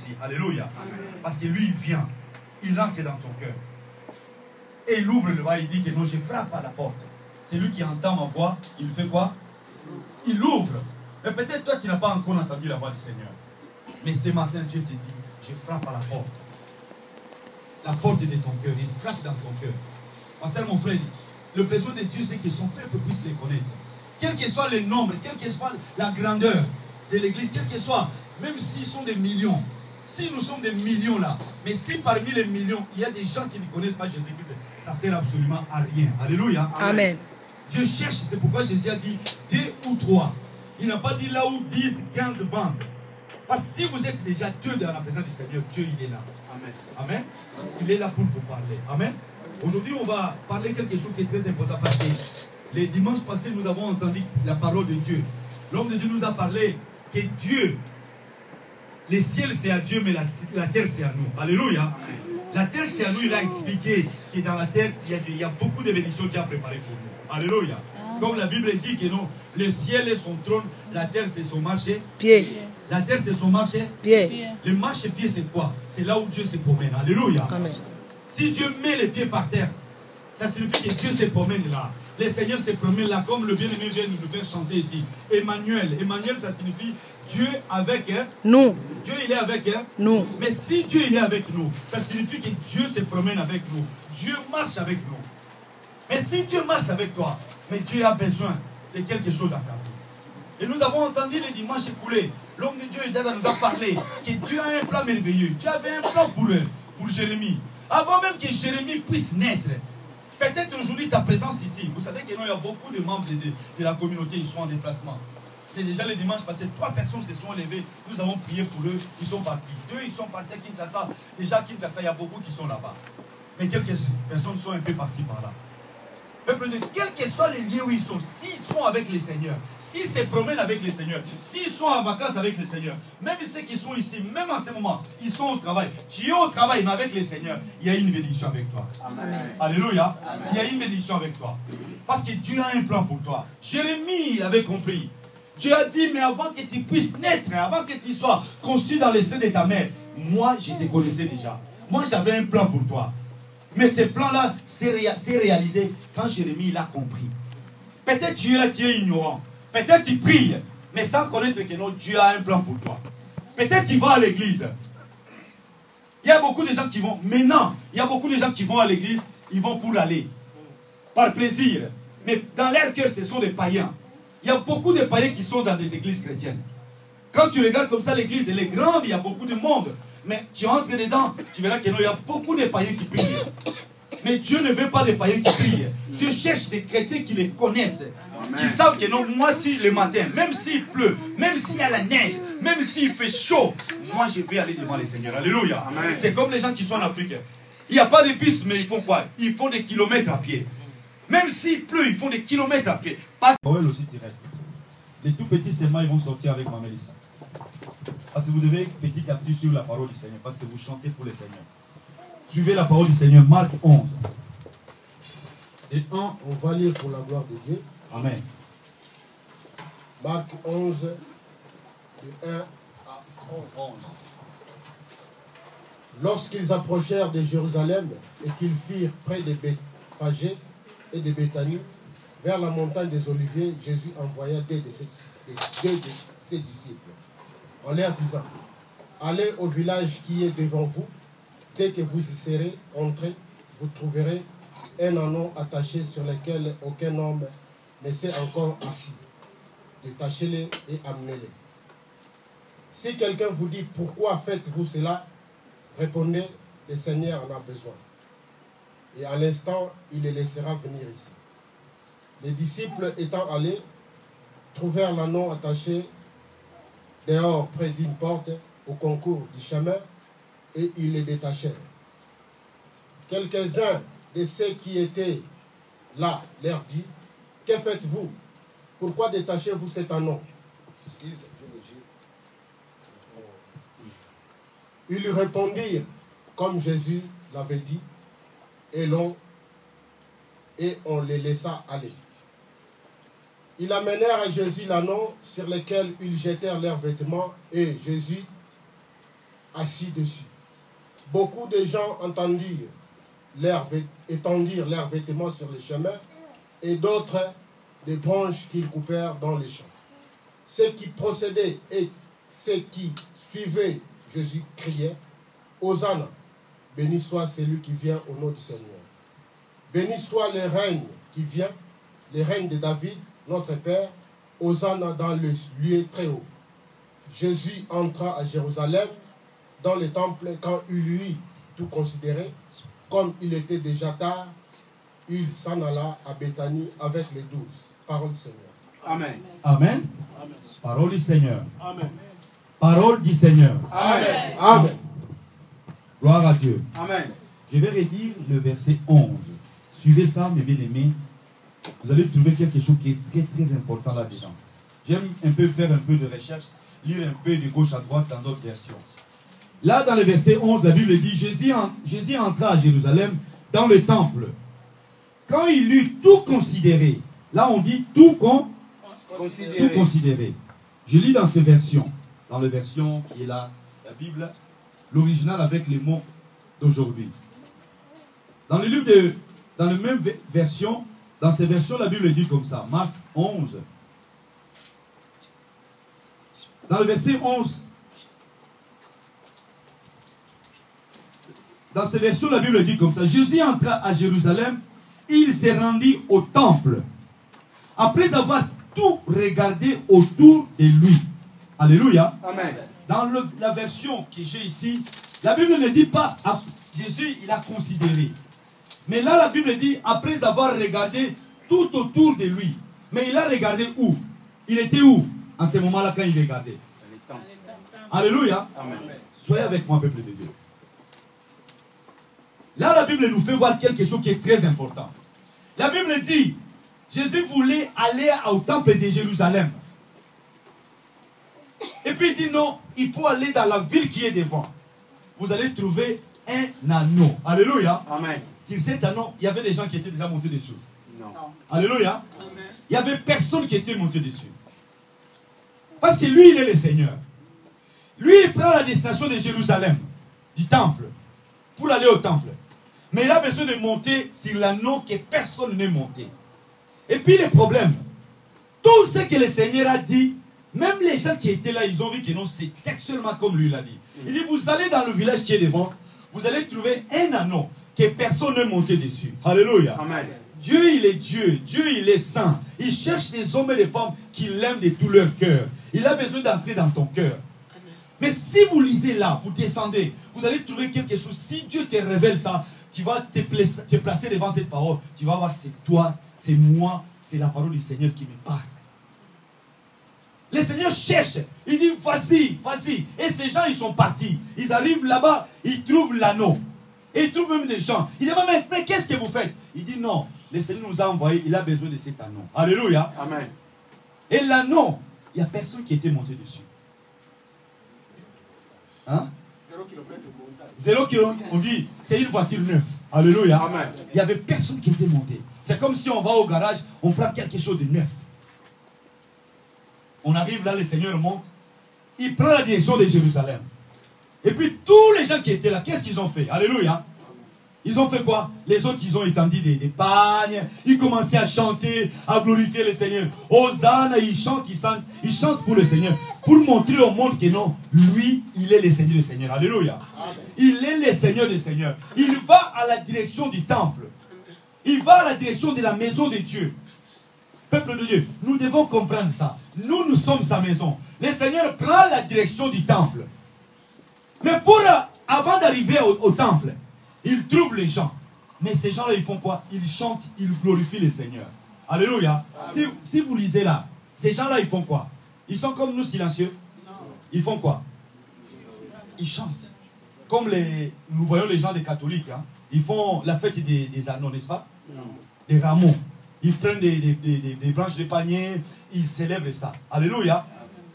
ici. Alléluia. Parce que lui, il vient. Il entre dans ton cœur. Et il ouvre le bas, il dit que non, je frappe à la porte. C'est lui qui entend ma voix. Il fait quoi? Il ouvre. Mais peut-être toi, tu n'as pas encore entendu la voix du Seigneur. Mais ce matin, Dieu te dit, je frappe à la porte. La porte est de ton cœur. Il frappe dans ton cœur. Parce que mon frère, le besoin de Dieu, c'est que son peuple puisse les connaître. Quel que soit le nombre, quelle que soit la grandeur de l'église, quel que soit, même s'ils sont des millions, si nous sommes des millions là, mais si parmi les millions, il y a des gens qui ne connaissent pas Jésus-Christ, ça ne sert absolument à rien. Alléluia. Amen. Dieu cherche, c'est pourquoi Jésus a dit 2 ou 3. Il n'a pas dit là où 10, 15, 20. Parce que si vous êtes déjà 2 dans la présence du Seigneur, Dieu il est là. Amen. Amen. Il est là pour vous parler. Amen. Aujourd'hui, on va parler quelque chose qui est très important parce que les dimanches passés, nous avons entendu la parole de Dieu. L'homme de Dieu nous a parlé que Dieu, les ciels c'est à Dieu, mais la terre c'est à nous. Alléluia. Amen. La terre c'est à nous, il a expliqué que dans la terre, il y a beaucoup de bénédictions qu'il a préparées pour nous. Alléluia. Comme la Bible dit que non, le ciel est son trône, la terre c'est son marché. Pied. La terre c'est son marché. Pied. Le marché-pied c'est quoi? C'est là où Dieu se promène. Alléluia. Amen. Si Dieu met les pieds par terre, ça signifie que Dieu se promène là. Le Seigneur se promène là, comme le bien-aimé vient de nous faire chanter ici. Emmanuel. Emmanuel, ça signifie Dieu avec nous. Dieu, il est avec nous. Mais si Dieu, il est avec nous, ça signifie que Dieu se promène avec nous. Dieu marche avec nous. Mais si Dieu marche avec toi, mais Dieu a besoin de quelque chose dans ta vie. Et nous avons entendu les dimanches écoulés. L'homme de Dieu, il nous a parlé que Dieu a un plan merveilleux. Dieu avait un plan pour Jérémie. Avant même que Jérémie puisse naître. Peut-être aujourd'hui ta présence ici. Vous savez qu'il y a beaucoup de membres de la communauté, ils sont en déplacement. Et déjà le dimanche passé, 3 personnes se sont levées. Nous avons prié pour eux. Ils sont partis. 2, ils sont partis à Kinshasa. Déjà à Kinshasa, il y a beaucoup qui sont là-bas. Mais quelques personnes sont un peu par-ci, par-là. Peuple de Dieu, quel que soit les lieux où ils sont, s'ils sont avec le Seigneur, s'ils se promènent avec le Seigneur, s'ils sont en vacances avec le Seigneur, même ceux qui sont ici, même en ce moment, ils sont au travail. Tu es au travail, mais avec le Seigneur, il y a une bénédiction avec toi. Amen. Alléluia. Amen. Il y a une bénédiction avec toi. Parce que Dieu a un plan pour toi. Jérémie avait compris. Dieu a dit, mais avant que tu puisses naître, avant que tu sois conçu dans le sein de ta mère, moi, je te connaissais déjà. Moi, j'avais un plan pour toi. Mais ce plan-là s'est réalisé quand Jérémie l'a compris. Peut-être tu es là, tu es ignorant. Peut-être tu pries, mais sans connaître que non, Dieu a un plan pour toi. Peut-être tu vas à l'église. Il y a beaucoup de gens qui vont, maintenant, il y a beaucoup de gens qui vont à l'église, ils vont pour aller, par plaisir. Mais dans leur cœur, ce sont des païens. Il y a beaucoup de païens qui sont dans des églises chrétiennes. Quand tu regardes comme ça, l'église, elle est grande, il y a beaucoup de monde. Mais tu entres dedans, tu verras qu'il y a beaucoup de païens qui prient. Mais Dieu ne veut pas des païens qui prient. Dieu cherche des chrétiens qui les connaissent. Amen. Qui savent que non, moi si le matin, même s'il pleut, même s'il y a la neige, même s'il fait chaud, moi je vais aller devant le Seigneur. Alléluia. C'est comme les gens qui sont en Afrique. Il n'y a pas de bus, mais ils font quoi? Ils font des kilomètres à pied. Même s'il pleut, ils font des kilomètres à pied. Parce que aussi tu restes. Les tout petits seulement, ils vont sortir avec ma Mélissa. Parce que vous devez petit à petit suivre la parole du Seigneur. Parce que vous chantez pour le Seigneur. Suivez la parole du Seigneur. Marc 11. Et 1. On va lire pour la gloire de Dieu. Amen. Marc 11, de 1 à 11. Lorsqu'ils approchèrent de Jérusalem et qu'ils firent près de Bethphagée et de Béthanie, vers la montagne des Oliviers, Jésus envoya deux de ses disciples, en leur disant, allez au village qui est devant vous, dès que vous y serez entrés, vous trouverez un ânon attaché sur lequel aucun homme ne s'est encore assis. Détachez-les et amenez-les. Si quelqu'un vous dit, pourquoi faites-vous cela? Répondez, le Seigneur en a besoin. Et à l'instant, il les laissera venir ici. Les disciples étant allés, trouvèrent l'ânon attaché dehors près d'une porte au concours du chemin et ils les détachèrent. Quelques-uns de ceux qui étaient là leur dit, que faites-vous? Pourquoi détachez-vous cet ânon? Ils lui répondirent comme Jésus l'avait dit et on les laissa aller. Ils amenèrent à Jésus l'ânon sur lequel ils jetèrent leurs vêtements et Jésus, assis dessus. Beaucoup de gens étendirent leurs vêtements sur les chemins et d'autres des branches qu'ils coupèrent dans les champs. Ceux qui procédaient et ceux qui suivaient Jésus criaient « Hosanna, béni soit celui qui vient au nom du Seigneur. Béni soit le règne qui vient, le règne de David, notre Père, Hosanna dans le lieu très haut. » Jésus entra à Jérusalem dans le temple quand il eut tout considéré. Comme il était déjà tard, il s'en alla à Béthanie avec les 12. Parole du Seigneur. Amen. Amen. Parole du Seigneur. Amen. Parole du Seigneur. Amen. Amen. Gloire à Dieu. Amen. Je vais redire le verset 11. Suivez ça, mes bien-aimés. Vous allez trouver quelque chose qui est très très important là-dedans. J'aime un peu faire un peu de recherche, lire un peu de gauche à droite dans d'autres versions. Là, dans le verset 11, la Bible dit, Jésus entra à Jérusalem dans le temple. Quand il eut tout considéré, là on dit tout considéré. Je lis dans cette version, dans la version qui est là, la Bible, l'original avec les mots d'aujourd'hui. Dans le livre dans la même version, dans ces versions, la Bible dit comme ça, Marc 11. Dans le verset 11, dans ces versions, la Bible dit comme ça, Jésus entra à Jérusalem, il s'est rendu au temple. Après avoir tout regardé autour de lui. Alléluia. Amen. Dans la version que j'ai ici, la Bible ne dit pas Jésus, il a considéré. Mais là, la Bible dit après avoir regardé tout autour de lui. Mais il a regardé où? Il était où en ce moment-là quand il regardait? Alléluia. Amen. Soyez avec moi, peuple de Dieu. Là, la Bible nous fait voir quelque chose qui est très important. La Bible dit, Jésus voulait aller au temple de Jérusalem. Et puis il dit non, il faut aller dans la ville qui est devant. Vous allez trouver un anneau. Alléluia. Amen. Sur cet anneau, il y avait des gens qui étaient déjà montés dessus. Non. Alléluia. Il n'y avait personne qui était monté dessus. Parce que lui, il est le Seigneur. Lui, il prend la destination de Jérusalem, du temple, pour aller au temple. Mais il a besoin de monter sur l'anneau que personne n'est monté. Et puis le problème, tout ce que le Seigneur a dit, même les gens qui étaient là, ils ont vu que non, c'est textuellement comme lui l'a dit. Il dit, vous allez dans le village qui est devant, vous allez trouver un anneau que personne n'est monté dessus. Alléluia. Amen. Dieu, il est Dieu. Dieu, il est saint. Il cherche des hommes et des femmes qui l'aiment de tout leur cœur. Il a besoin d'entrer dans ton cœur. Mais si vous lisez là, vous descendez, vous allez trouver quelque chose. Si Dieu te révèle ça, tu vas te placer devant cette parole. Tu vas voir, c'est toi, c'est moi, c'est la parole du Seigneur qui me parle. Le Seigneur cherche. Il dit, voici, voici. Et ces gens, ils sont partis. Ils arrivent là-bas, ils trouvent l'anneau. Et ils trouvent même des gens. Il dit, mais qu'est-ce que vous faites? Il dit, non, le Seigneur nous a envoyé, il a besoin de cet anneau. Alléluia. Amen. Et l'anneau, il n'y a personne qui était monté dessus. Hein? 0 km de montagne. 0 km, on dit, c'est une voiture neuve. Alléluia. Amen. Il n'y avait personne qui était monté. C'est comme si on va au garage, on prend quelque chose de neuf. On arrive là, le Seigneur monte. Il prend la direction de Jérusalem. Et puis tous les gens qui étaient là, qu'est-ce qu'ils ont fait? Alléluia. Ils ont fait quoi? Les autres, ils ont étendu des pagnes. Ils commençaient à chanter, à glorifier le Seigneur. Hosanna, ils chantent pour le Seigneur. Pour montrer au monde que non, lui, il est le Seigneur des Seigneurs. Alléluia. Il est le Seigneur des Seigneurs. Il va à la direction du temple. Il va à la direction de la maison de Dieu. Peuple de Dieu, nous devons comprendre ça. Nous sommes sa maison. Le Seigneur prend la direction du temple. Mais avant d'arriver au temple, il trouve les gens. Mais ces gens-là, ils font quoi? Ils chantent, ils glorifient le Seigneur. Alléluia. Si vous lisez là, ces gens-là, ils font quoi? Ils sont comme nous silencieux? Non. Ils font quoi? Ils chantent. Comme nous voyons les gens des catholiques. Hein. Ils font la fête des anneaux, n'est-ce pas? Non. Des rameaux. Ils prennent des branches de panier, ils célèbrent ça. Alléluia.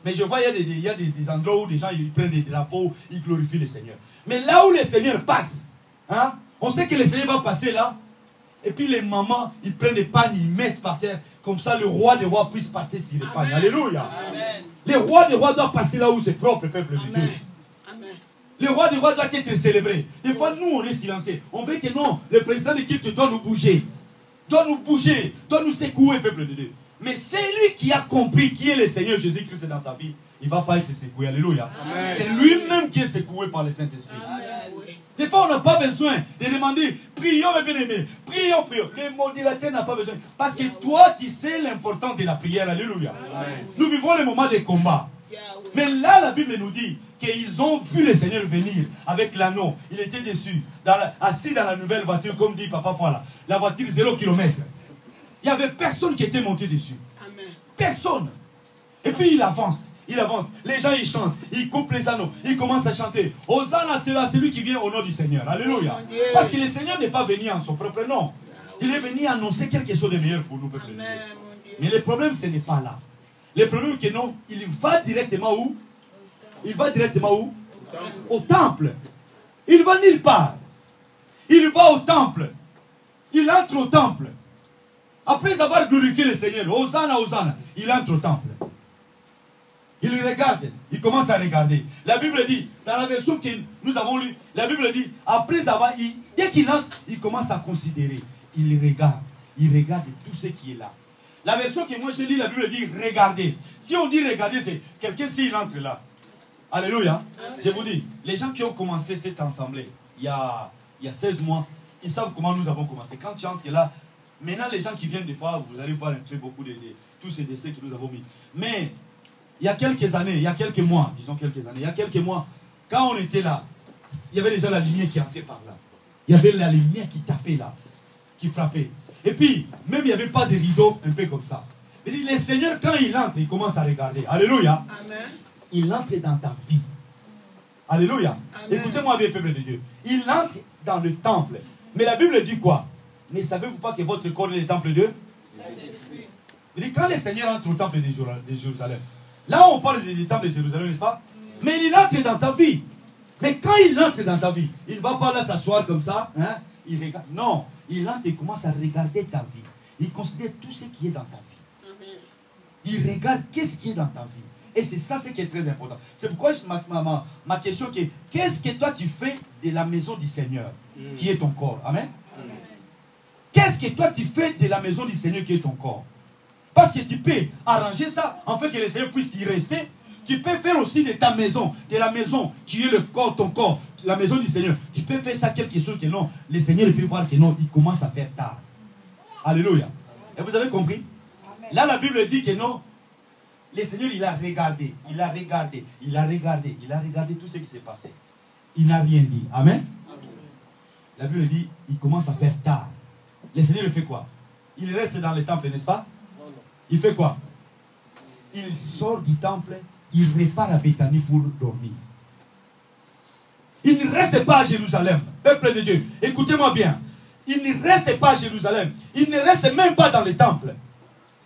Mais je vois, il y a des endroits où les gens ils prennent des drapeaux, ils glorifient le Seigneur. Mais là où le Seigneur passe, hein, on sait que le Seigneur va passer là. Et puis les mamans, ils prennent des pagnes, ils mettent par terre. Comme ça, le roi des rois puisse passer sur les pagnes. Alléluia. Amen. Les rois des rois doivent passer là où c'est propre, peuple de Dieu. Amen. Le roi des rois doit être célébré. Des fois, nous, on est silencieux. On veut que non, le président de culte doit nous bouger. Doit nous bouger, doit nous secouer, peuple de Dieu. Mais c'est lui qui a compris qui est le Seigneur Jésus-Christ dans sa vie. Il ne va pas être secoué. Alléluia. C'est lui-même qui est secoué par le Saint-Esprit. Des fois, on n'a pas besoin de demander, prions mes bien-aimés, prions, prions. Le modérateur n'a pas besoin. Parce que toi, tu sais l'importance de la prière. Alléluia. Nous vivons les moments de combat. Mais là, la Bible nous dit qu'ils ont vu le Seigneur venir avec l'anneau. Il était dessus, assis dans la nouvelle voiture, comme dit Papa, voilà. La voiture 0 km. Il n'y avait personne qui était monté dessus. Personne. Et puis il avance, il avance. Les gens, ils chantent, ils coupent les anneaux, ils commencent à chanter. Hosanna, c'est lui qui vient au nom du Seigneur. Alléluia. Parce que le Seigneur n'est pas venu en son propre nom. Il est venu annoncer quelque chose de meilleur pour nous, peuple de Dieu. Mais le problème, ce n'est pas là. Le problème, c'est que non, il va directement où? Il va directement où? Au temple. Il va nulle part. Il va au temple. Il entre au temple. Après avoir glorifié le Seigneur, Hosanna, Hosanna, il entre au temple. Il regarde, il commence à regarder. La Bible dit, dans la version que nous avons lue, la Bible dit, après avoir, dès qu'il entre, il commence à considérer. Il regarde tout ce qui est là. La version que moi je lis, la Bible dit, regardez. Si on dit regarder, c'est quelqu'un s'il entre là. Alléluia. Je vous dis, les gens qui ont commencé cette assemblée, il y a 16 mois, ils savent comment nous avons commencé. Quand tu entres là, maintenant les gens qui viennent des fois, vous allez voir un peu beaucoup de tous ces décès que nous avons mis. Mais, il y a quelques années, il y a quelques mois, disons quelques années, il y a quelques mois, quand on était là, il y avait déjà la lumière qui entrait par là. Il y avait la lumière qui tapait là, qui frappait. Et puis, même il n'y avait pas de rideau, un peu comme ça. Mais le Seigneur, quand il entre, il commence à regarder. Alléluia. Amen. Il entre dans ta vie. Alléluia. Écoutez-moi bien, peuple de Dieu. Il entre dans le temple. Mais la Bible dit quoi? Ne savez-vous pas que votre corps est le temple de Dieu? Quand le Seigneur entre au temple de Jérusalem, là on parle du temple de Jérusalem, n'est-ce pas? Mais il entre dans ta vie. Mais quand il entre dans ta vie, il ne va pas là s'asseoir comme ça. Hein? Il regarde. Non, il entre et commence à regarder ta vie. Il considère tout ce qui est dans ta vie. Amen. Il regarde qu'est-ce qui est dans ta vie. Et c'est ça ce qui est très important. C'est pourquoi ma question est, qu'est-ce que toi tu fais de la maison du Seigneur, qui est ton corps? Amen. Qu'est-ce que toi tu fais de la maison du Seigneur qui est ton corps? Parce que tu peux arranger ça, en fait que le Seigneur puisse y rester. Tu peux faire aussi de ta maison, de la maison qui est le corps, ton corps, la maison du Seigneur. Tu peux faire ça quelque chose que non, le Seigneur peut voir que non, il commence à faire tard. Alléluia. Et vous avez compris? Là, la Bible dit que non, le Seigneur, il a regardé, il a regardé, il a regardé, il a regardé tout ce qui s'est passé. Il n'a rien dit. Amen. La Bible dit, il commence à faire tard. Le Seigneur il fait quoi? Il reste dans le temple, n'est-ce pas? Il fait quoi? Il sort du temple, il repart à Béthanie pour dormir. Il ne reste pas à Jérusalem, peuple de Dieu. Écoutez-moi bien. Il ne reste pas à Jérusalem. Il ne reste même pas dans le temple.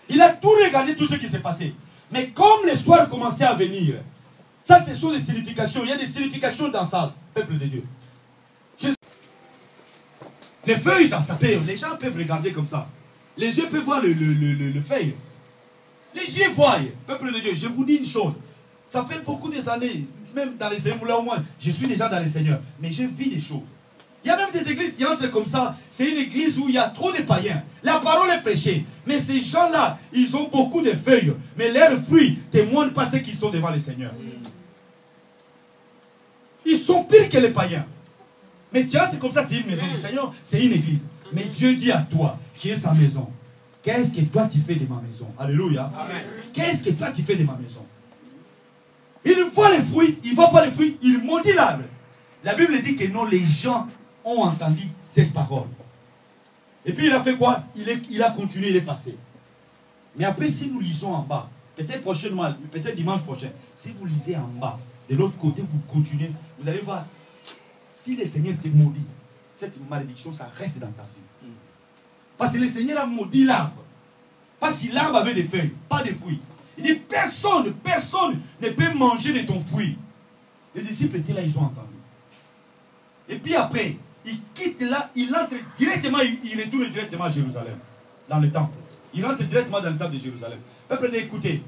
Il a tout regardé, tout ce qui s'est passé. Mais comme les soirs commençaient à venir, ça ce sont des significations. Il y a des significations dans ça, peuple de Dieu. Les feuilles, ça peut. Les gens peuvent regarder comme ça. Les yeux peuvent voir le feuille. Les yeux voient, peuple de Dieu. Je vous dis une chose. Ça fait beaucoup des années, même dans les Seigneurs, là au moins, je suis déjà dans les Seigneurs. Mais je vis des choses. Il y a même des églises qui entrent comme ça. C'est une église où il y a trop de païens. La parole est prêchée. Mais ces gens-là, ils ont beaucoup de feuilles. Mais leurs fruits témoignent pas ceux qui sont devant les Seigneurs. Ils sont pires que les païens. Mais tu entres comme ça, c'est une maison du Seigneur, c'est une église. Mais Dieu dit à toi, qui est sa maison, qu'est-ce que toi tu fais de ma maison? Alléluia. Qu'est-ce que toi tu fais de ma maison? Il voit les fruits, il ne voit pas les fruits, il maudit l'arbre. La Bible dit que non, les gens ont entendu cette parole. Et puis il a fait quoi? Il a continué, il est passé. Mais après, si nous lisons en bas, peut-être prochainement, peut-être dimanche prochain, si vous lisez en bas, de l'autre côté, vous continuez, vous allez voir, si le Seigneur te maudit, cette malédiction, ça reste dans ta vie. Parce que le Seigneur a maudit l'arbre. Parce que l'arbre avait des feuilles, pas des fruits. Il dit, personne ne peut manger de ton fruit. Les disciples étaient là, ils ont entendu. Et puis après, il quitte là, il entre directement, il retourne directement à Jérusalem, dans le temple. Il rentre directement dans le temple de Jérusalem. Peuple, écoutez,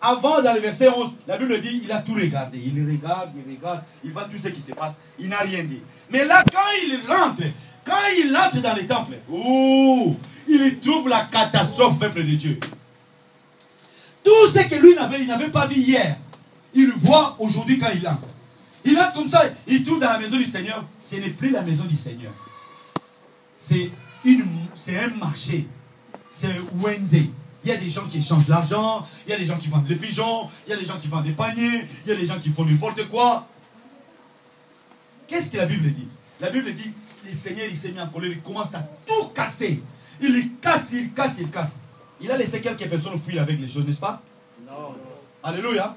Avant, dans le verset 11, la Bible dit, il a tout regardé. Il regarde, il voit tout ce qui se passe. Il n'a rien dit. Mais là, quand il entre dans le temple, il trouve la catastrophe, peuple de Dieu. Tout ce que lui n'avait pas vu hier, il le voit aujourd'hui quand il entre. Il entre comme ça, il trouve dans la maison du Seigneur. Ce n'est plus la maison du Seigneur. C'est un marché. C'est un Wednesday. Il y a des gens qui échangent l'argent, il y a des gens qui vendent les pigeons, il y a des gens qui vendent des paniers, il y a des gens qui font n'importe quoi. Qu'est-ce que la Bible dit? La Bible dit, le Seigneur, il s'est mis en colère, il commence à tout casser. Il casse. Il a laissé quelques personnes fuir avec les choses, n'est-ce pas? Non. Alléluia.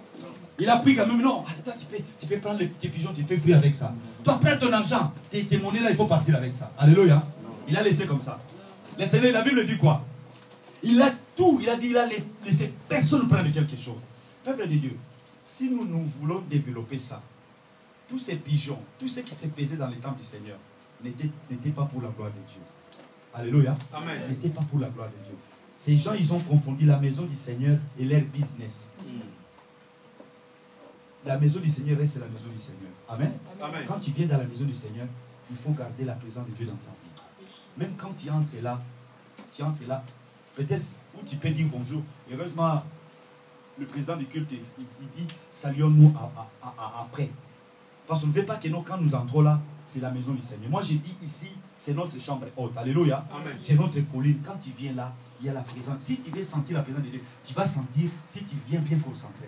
Il a pris quand même, non, toi tu peux prendre les petits pigeons, tu fais fuir avec ça. Toi, prends ton argent, tes monnaies là, il faut partir avec ça. Alléluia. Il a laissé comme ça. Le Seigneur, la Bible dit quoi? Il a tout, il a laissé personne prendre quelque chose. Peuple de Dieu, si nous voulons développer ça, tous ces pigeons, tout ce qui se faisait dans les temples du Seigneur, n'était pas pour la gloire de Dieu. Alléluia. Amen. N'était pas pour la gloire de Dieu. Ces gens, ils ont confondu la maison du Seigneur et leur business. La maison du Seigneur reste la maison du Seigneur. Amen. Amen. Quand tu viens dans la maison du Seigneur, il faut garder la présence de Dieu dans ta vie. Même quand tu entres là, peut-être où tu peux dire bonjour. Heureusement, le président du culte, il dit saluons-nous après. Parce qu'on ne veut pas que nous, quand nous entrons là, c'est la maison du Seigneur. Moi, j'ai dit ici, c'est notre chambre haute. Alléluia. C'est notre colline. Quand tu viens là, il y a la présence. Si tu veux sentir la présence de Dieu, tu vas sentir si tu viens bien concentré.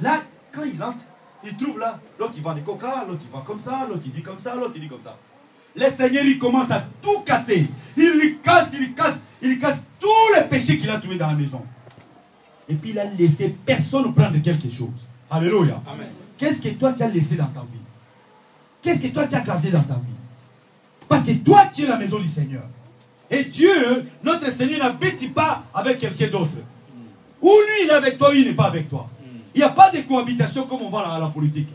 Là, quand il entre, il trouve là, l'autre il vend des coca, l'autre il vend comme ça, l'autre il dit comme ça, l'autre il dit comme ça. Le Seigneur, il commence à tout casser. Il casse tous les péchés qu'il a trouvés dans la maison. Et puis il a laissé personne prendre quelque chose. Alléluia. Amen. Qu'est-ce que toi tu as laissé dans ta vie? Qu'est-ce que toi tu as gardé dans ta vie? Parce que toi tu es la maison du Seigneur. Et Dieu, notre Seigneur, n'habite pas avec quelqu'un d'autre. Ou lui il est avec toi, ou il n'est pas avec toi. Il n'y a pas de cohabitation comme on voit à la politique.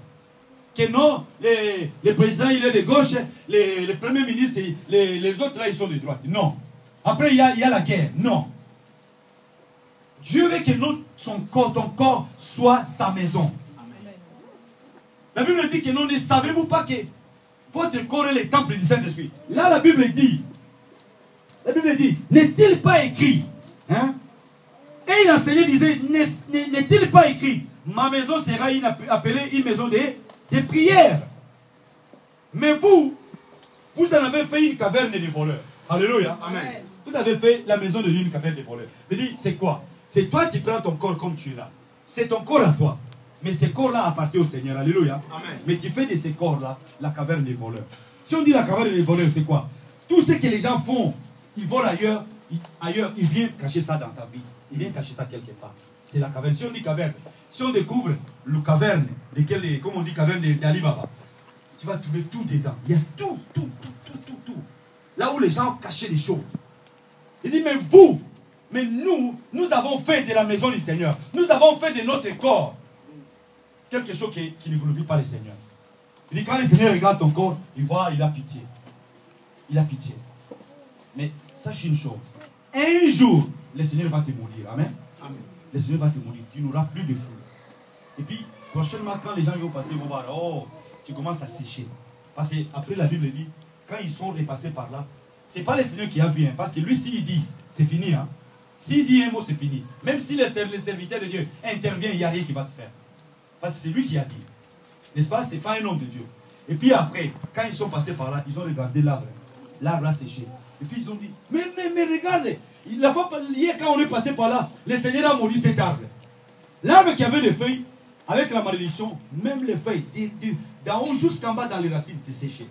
Que non, les présidents il est de gauche, les premiers ministres, les autres là ils sont de droite. Non. Après il y a la guerre. Non. Dieu veut que ton corps soit sa maison. Amen. La Bible dit que non, ne savez-vous pas que votre corps est le temple du Saint-Esprit? Là la Bible dit, n'est-il pas écrit, hein? Et il enseignait, disait, n'est-il pas écrit, ma maison sera appelée une maison de prière. Mais vous en avez fait une caverne de voleurs. Alléluia. Amen. Vous avez fait la maison de Dieu une caverne de voleurs. Je dis, c'est quoi? C'est toi qui prends ton corps comme tu es là. C'est ton corps à toi. Mais ce corps-là appartient au Seigneur. Alléluia. Amen. Mais tu fais de ces corps-là la caverne des voleurs. Si on dit la caverne des voleurs, c'est quoi? Tout ce que les gens font, ils volent ailleurs, ils viennent cacher ça dans ta vie. Ils viennent cacher ça quelque part. C'est la caverne. Si on dit caverne, si on découvre le caverne, comme on dit caverne d'Ali Baba, tu vas trouver tout dedans. Il y a tout. Là où les gens cachaient des choses. Il dit, mais nous avons fait de la maison du Seigneur. Nous avons fait de notre corps quelque chose qui ne glorifie pas le Seigneur. Il dit, quand le Seigneur regarde ton corps, il voit, il a pitié. Il a pitié. Mais sache une chose. Un jour, le Seigneur va te mourir. Amen. Amen. Le Seigneur va te mourir. Tu n'auras plus de fruits. Et puis, prochainement, quand les gens vont passer, ils vont voir, oh, tu commences à sécher. Parce qu'après, la Bible dit, quand ils sont repassés par là, ce n'est pas le Seigneur qui a vu. Hein, parce que lui, s'il dit, c'est fini. Hein. S'il dit un mot, c'est fini. Même si le serviteur de Dieu intervient, il n'y a rien qui va se faire. Parce que c'est lui qui a dit. N'est-ce pas? Ce n'est pas un homme de Dieu. Et puis après, quand ils sont passés par là, ils ont regardé l'arbre. L'arbre a séché. Et puis ils ont dit, mais regardez, la fois hier quand on est passé par là, le Seigneur a maudit cet arbre. L'arbre qui avait des feuilles, avec la malédiction, même les feuilles, d'en haut jusqu'en bas dans les racines, c'est séché.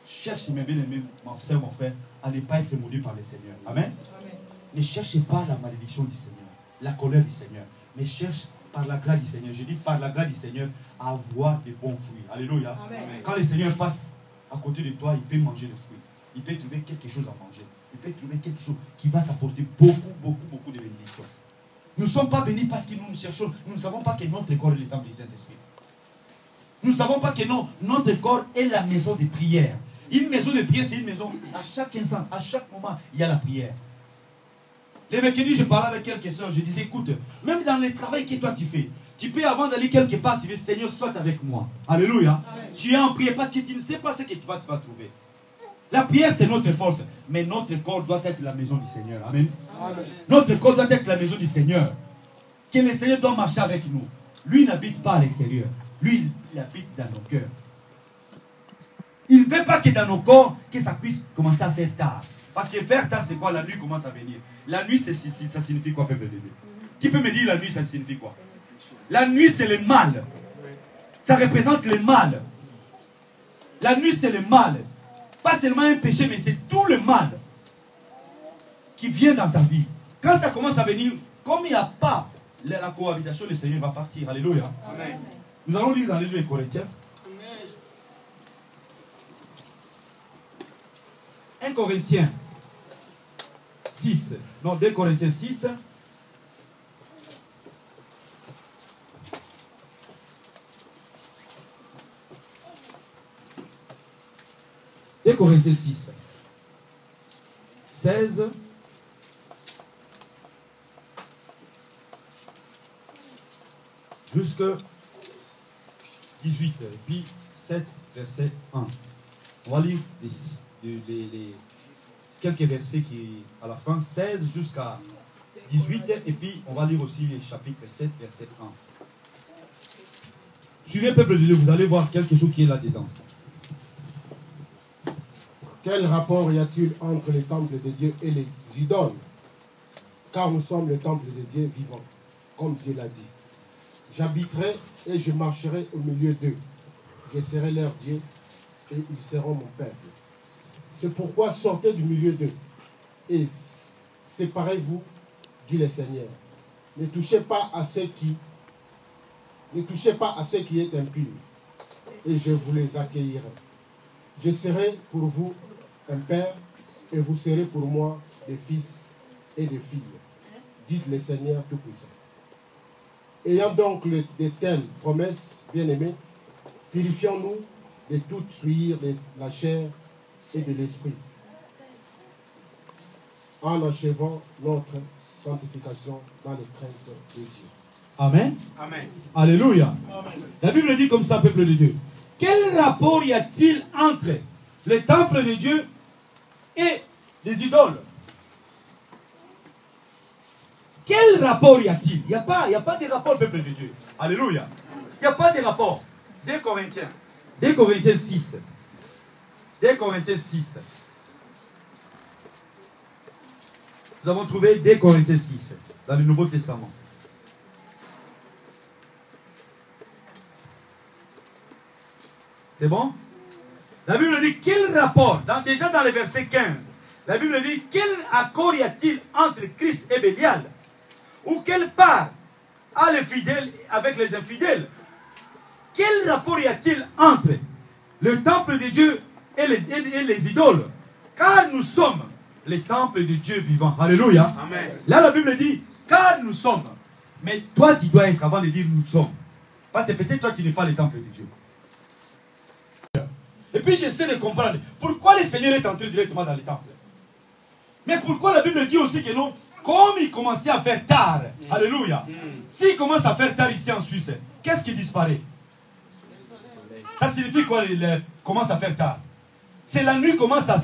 Cherche, mes bien-aimés, ma soeur, mon frère, à ne pas être maudit par le Seigneur. Amen. Amen. Ne cherchez pas la malédiction du Seigneur, la colère du Seigneur, mais cherche par la grâce du Seigneur. Je dis par la grâce du Seigneur, à avoir de bons fruits. Alléluia. Amen. Quand le Seigneur passe à côté de toi, il peut manger des fruits. Il peut trouver quelque chose à manger. Il peut trouver quelque chose qui va t'apporter beaucoup de bénédictions. Nous ne sommes pas bénis parce que nous cherchons. Nous ne savons pas que notre corps est le temple du Saint-Esprit. Nous ne savons pas que notre corps est la maison de prière. Une maison de prière, c'est une maison. À chaque instant, à chaque moment, il y a la prière. Les mercredis, je parlais avec quelques soeurs, je disais, écoute, même dans le travail que toi tu fais, tu peux avant d'aller quelque part, tu dis, Seigneur, sois avec moi. Alléluia. Amen. Tu es en prière parce que tu ne sais pas ce que tu vas trouver. La prière, c'est notre force. Mais notre corps doit être la maison du Seigneur. Amen. Amen. Notre corps doit être la maison du Seigneur. Que le Seigneur doit marcher avec nous. Lui n'habite pas à l'extérieur. Lui, il habite dans nos cœurs. Il ne veut pas que dans nos corps, que ça puisse commencer à faire tard. Parce que faire tard, c'est quoi? La nuit commence à venir. La nuit, ça signifie quoi, peuple de Dieu? Qui peut me dire la nuit, ça signifie quoi? La nuit, c'est le mal. Ça représente le mal. La nuit, c'est le mal. Pas seulement un péché, mais c'est tout le mal qui vient dans ta vie. Quand ça commence à venir, comme il n'y a pas la cohabitation, le Seigneur va partir. Alléluia. Amen. Nous allons lire dans les livres de Corinthiens. 1 Corinthiens 6. Non, 2 Corinthiens 6. Et Corinthiens 6, 16, jusqu'à 18, et puis 7, verset 1. On va lire quelques versets qui, à la fin, 16 jusqu'à 18, et puis on va lire aussi le chapitre 7, verset 1. Suivez, peuple de Dieu, vous allez voir quelque chose qui est là-dedans. Quel rapport y a-t-il entre les temples de Dieu et les idoles? Car nous sommes le temple de Dieu vivant, comme Dieu l'a dit. J'habiterai et je marcherai au milieu d'eux. Je serai leur Dieu et ils seront mon peuple. C'est pourquoi sortez du milieu d'eux et séparez-vous, dit le Seigneur. Ne touchez pas à ce qui est impur, et je vous les accueillerai. Je serai pour vous un père, et vous serez pour moi des fils et des filles, dit le Seigneur Tout-Puissant. Ayant donc de telles promesses, bien-aimés, purifions-nous de toute souillure de la chair et de l'esprit, en achevant notre sanctification dans les craintes de Dieu. Amen. Amen. Alléluia. Amen. La Bible dit comme ça, peuple de Dieu. Quel rapport y a-t-il entre le temple de Dieu et les idoles? Quel rapport y a-t-il? Il n'y a pas de rapport, peuple de Dieu. Alléluia. Il n'y a pas de rapport. 2 Corinthiens 6. 2 Corinthiens 6. Nous avons trouvé 2 Corinthiens 6 dans le Nouveau Testament. C'est bon? La Bible dit quel rapport, déjà dans le verset 15, la Bible dit quel accord y a-t-il entre Christ et Bélial? Ou quelle part a les fidèles avec les infidèles? Quel rapport y a-t-il entre le temple de Dieu et les idoles? Car nous sommes les temples de Dieu vivant. Alléluia. Amen. Là la Bible dit car nous sommes. Mais toi tu dois être avant de dire nous sommes. Parce que peut-être toi tu n'es pas le temple de Dieu. Et puis j'essaie de comprendre pourquoi le Seigneur est entré directement dans le temple. Mais pourquoi la Bible dit aussi que non, comme il commençait à faire tard, alléluia, s'il commence à faire tard ici en Suisse, qu'est-ce qui disparaît? Ça signifie quoi, il commence à faire tard? C'est la nuit commence à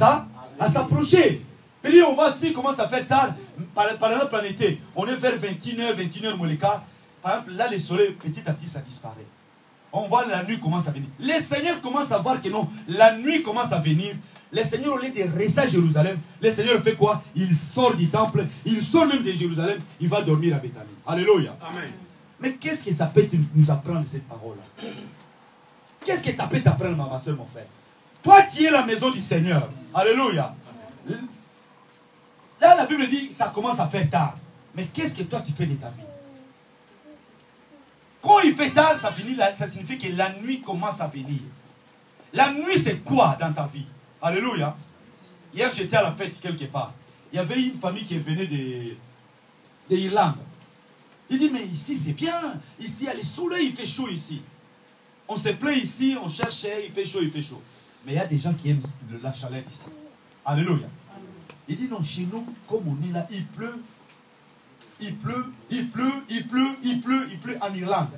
s'approcher. Puis on voit s'il commence à faire tard, par exemple en été, on est vers 21h moins le quart, par exemple là le soleil petit à petit ça disparaît. On voit la nuit commence à venir. Le Seigneur commence à voir que non, la nuit commence à venir. Le Seigneur, au lieu de rester à Jérusalem, le Seigneur fait quoi? Il sort du temple, il sort même de Jérusalem, il va dormir à Bethanie. Alléluia. Amen. Mais qu'est-ce que ça peut nous apprendre cette parole-là? Qu'est-ce que ça peut t'apprendre, ma soeur, mon frère? Toi, tu es la maison du Seigneur. Alléluia. Là, la Bible dit que ça commence à faire tard. Mais qu'est-ce que toi, tu fais de ta vie? Quand il fait tard, ça signifie que la nuit commence à venir. La nuit, c'est quoi dans ta vie? Alléluia. Hier, j'étais à la fête quelque part. Il y avait une famille qui venait d'Irlande. Il dit, mais ici, c'est bien. Ici, il y a le soleil, il fait chaud ici. On se plaint ici, on cherche, il fait chaud, il fait chaud. Mais il y a des gens qui aiment la chaleur ici. Alléluia. Il dit, non, chez nous, comme on est là, il pleut il pleut, il pleut, il pleut, il pleut, il pleut en Irlande.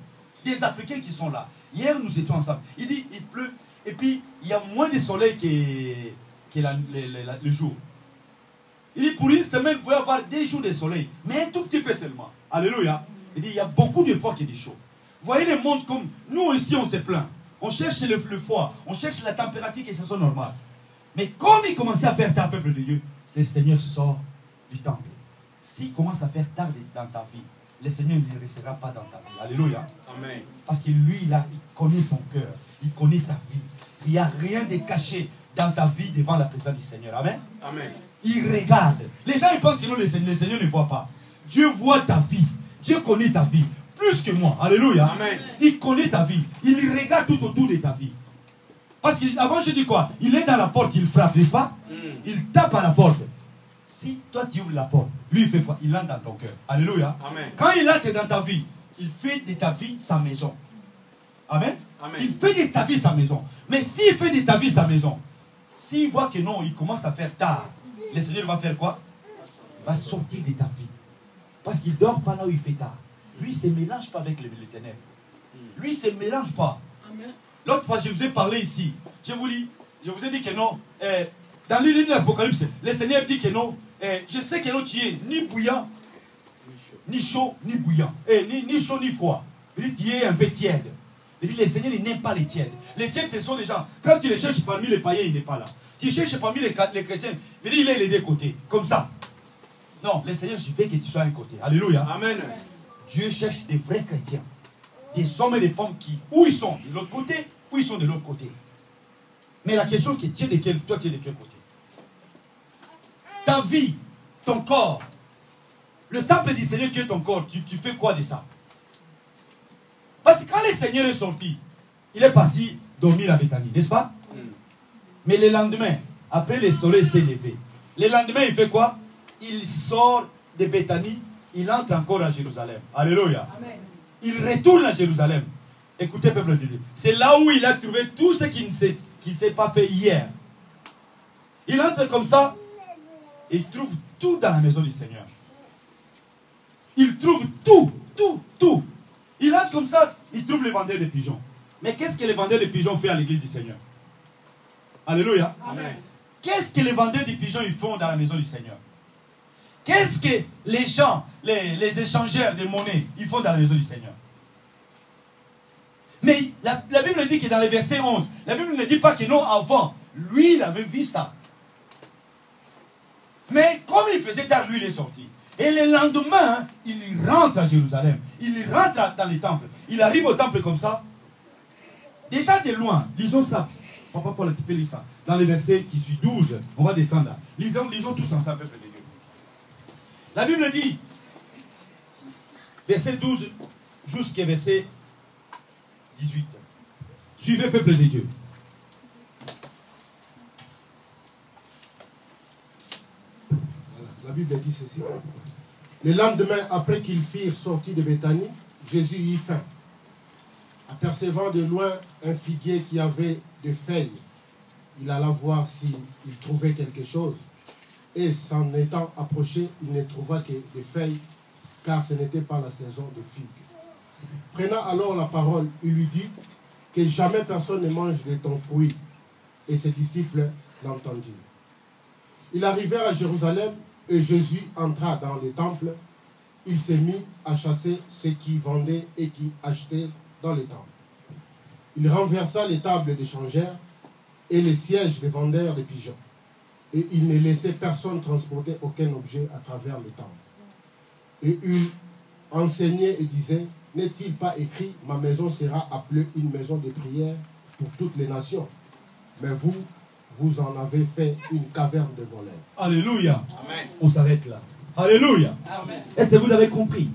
Des Africains qui sont là. Hier, nous étions ensemble. Il dit, il pleut, et puis il y a moins de soleil que le jour. Il dit, pour une semaine, vous pouvez avoir 2 jours de soleil, mais un tout petit peu seulement. Alléluia. Il dit, il y a beaucoup de fois qu'il est chaud. Vous voyez le monde comme nous ici, on se plaint. On cherche le froid, on cherche la température qui est normale. Mais comme il commençait à faire tard, peuple de Dieu, le Seigneur sort du temple. S'il commence à faire tard dans ta vie, le Seigneur ne restera pas dans ta vie. Alléluia. Amen. Parce que lui, il connaît ton cœur, il connaît ta vie. Il n'y a rien de caché dans ta vie devant la présence du Seigneur. Amen. Amen. Il regarde. Les gens ils pensent que non, le Seigneur ne voit pas. Dieu voit ta vie. Dieu connaît ta vie. Plus que moi. Alléluia. Amen. Il connaît ta vie. Il regarde tout autour de ta vie. Parce qu'avant, je dis quoi? Il est dans la porte, il frappe, n'est-ce pas? Il tape à la porte. Si toi tu ouvres la porte, lui il fait quoi? Il entre dans ton cœur. Alléluia. Amen. Quand il entre dans ta vie, il fait de ta vie sa maison. Amen. Amen. Il fait de ta vie sa maison. Mais s'il fait de ta vie sa maison, s'il voit que non, il commence à faire tard, le Seigneur va faire quoi? Il va sortir de ta vie. Parce qu'il ne dort pas là où il fait tard. Lui, il ne se mélange pas avec les ténèbres. Lui, il ne se mélange pas. L'autre fois, je vous ai parlé ici. Je vous ai dit que non. Dans le livre de l'Apocalypse, le Seigneur dit que non. Je sais que non, tu es ni bouillant, ni chaud, ni bouillant. Ni chaud, ni froid. Il dit, tu es un peu tiède. Il dit, le Seigneur, il n'aime pas les tièdes. Les tièdes, ce sont les gens. Quand tu les cherches parmi les païens, il n'est pas là. Tu cherches parmi les chrétiens, il dit, il est les 2 côtés. Comme ça. Non, le Seigneur, je veux que tu sois un côté. Alléluia. Amen. Dieu cherche des vrais chrétiens. Des hommes et des femmes qui, où ils sont de l'autre côté, où ils sont de l'autre côté. Mais la question est, toi, tu es de quel côté? Ta vie, ton corps, le temple du Seigneur qui est ton corps, tu fais quoi de ça? Parce que quand le Seigneur est sorti, il est parti dormir à Béthanie, n'est-ce pas? Mais le lendemain, après le soleil s'est levé, le lendemain, il fait quoi? Il sort de Béthanie, il entre encore à Jérusalem. Alléluia. Amen. Il retourne à Jérusalem. Écoutez, peuple de Dieu. C'est là où il a trouvé tout ce qui ne s'est pas fait hier. Il entre comme ça. Il trouve tout dans la maison du Seigneur. Il trouve tout. Il entre comme ça. Il trouve le vendeur de pigeons. Mais qu'est-ce que le vendeur de pigeons fait à l'église du Seigneur? Alléluia. Amen. Qu'est-ce que les vendeurs de pigeons ils font dans la maison du Seigneur? Qu'est-ce que les gens, les échangeurs de monnaie, ils font dans la maison du Seigneur? Mais la Bible dit que dans le verset 11, la Bible ne dit pas que non, avant, lui, il avait vu ça. Mais comme il faisait tard, lui, il est sorti. Et le lendemain, il rentre à Jérusalem. Il rentre dans les temples. Il arrive au temple comme ça. Déjà de loin, lisons ça. Papa Paul a typé lire ça. Dans les versets qui suivent 12, on va descendre là. Lisons tous ensemble, peuple de Dieu. La Bible dit, verset 12 jusqu'à verset 18. Suivez, peuple de Dieu. La Bible dit ceci. Le lendemain, après qu'ils firent sortir de Béthanie, Jésus eut faim. Apercevant de loin un figuier qui avait des feuilles, il alla voir s'il trouvait quelque chose. Et s'en étant approché, il ne trouva que des feuilles, car ce n'était pas la saison de figues. Prenant alors la parole, il lui dit que jamais personne ne mange de ton fruit. Et ses disciples l'entendirent. Ils arrivèrent à Jérusalem et Jésus entra dans le temple. Il s'est mis à chasser ceux qui vendaient et qui achetaient dans le temple. Il renversa les tables des changeurs et les sièges des vendeurs de pigeons. Et il ne laissait personne transporter aucun objet à travers le temple. Et il enseignait et disait, n'est-il pas écrit, ma maison sera appelée une maison de prière pour toutes les nations. Mais vous en avez fait une caverne de voleurs. Alléluia. Amen. On s'arrête là. Alléluia. Est-ce que vous avez compris?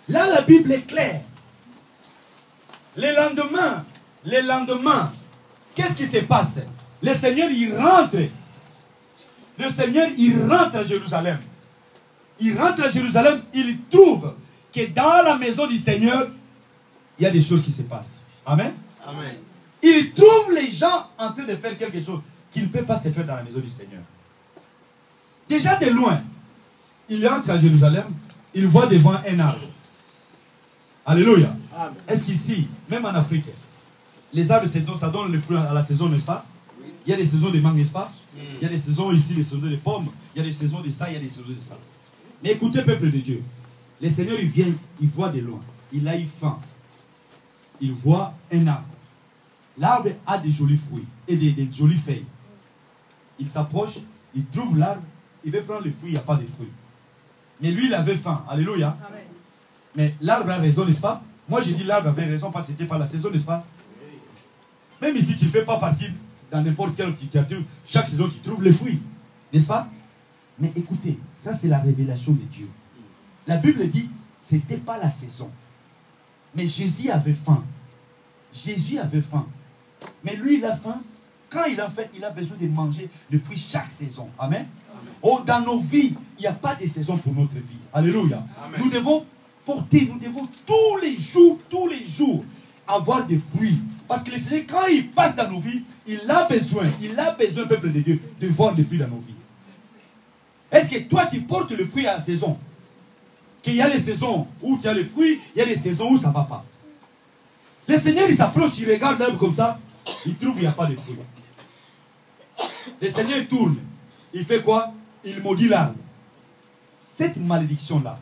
Là, la Bible est claire. Le lendemain, qu'est-ce qui se passe? Le Seigneur, il rentre. Le Seigneur, il rentre à Jérusalem. Il rentre à Jérusalem, il trouve que dans la maison du Seigneur, il y a des choses qui se passent. Amen. Amen. Il trouve les gens en train de faire quelque chose qui ne peut pas se faire dans la maison du Seigneur. Déjà de loin, il entre à Jérusalem, il voit devant un arbre. Alléluia. Amen. Est-ce qu'ici, même en Afrique, les arbres, ça donne le fruit à la saison, n'est-ce pas? Il y a des saisons de mangue, n'est-ce pas? Il y a des saisons ici, des saisons de pommes. Il y a des saisons de ça, il y a des saisons de ça. Mais écoutez, peuple de Dieu. Le Seigneur, il vient, il voit de loin. Il a eu faim. Il voit un arbre. L'arbre a des jolis fruits et des jolies feuilles. Il s'approche, il trouve l'arbre, il veut prendre les fruits, il n'y a pas de fruits. Mais lui, il avait faim. Alléluia. Amen. Mais l'arbre a raison, n'est-ce pas? Moi, j'ai dit l'arbre avait raison parce que ce n'était pas la saison, n'est-ce pas? Même ici, tu ne peux pas partir dans n'importe quelle culture. Chaque saison, tu trouves les fruits. N'est-ce pas? Mais écoutez, ça c'est la révélation de Dieu. La Bible dit, ce n'était pas la saison. Mais Jésus avait faim. Jésus avait faim. Mais lui, il a faim. Quand il a faim, il a besoin de manger des fruits chaque saison. Amen. Oh, dans nos vies, il n'y a pas de saison pour notre vie. Alléluia. Amen. Nous devons porter, nous devons tous les jours, avoir des fruits. Parce que le Seigneur, quand il passe dans nos vies, il a besoin, peuple de Dieu, de voir des fruits dans nos vies. Est-ce que toi, tu portes le fruit à la saison? Qu'il y a les saisons où tu as les fruits, il y a les saisons où ça ne va pas. Le Seigneur, il s'approche, il regarde l'arbre comme ça, il trouve qu'il n'y a pas de fruits. Le Seigneur il tourne, il fait quoi? Il maudit l'arbre. Cette malédiction-là,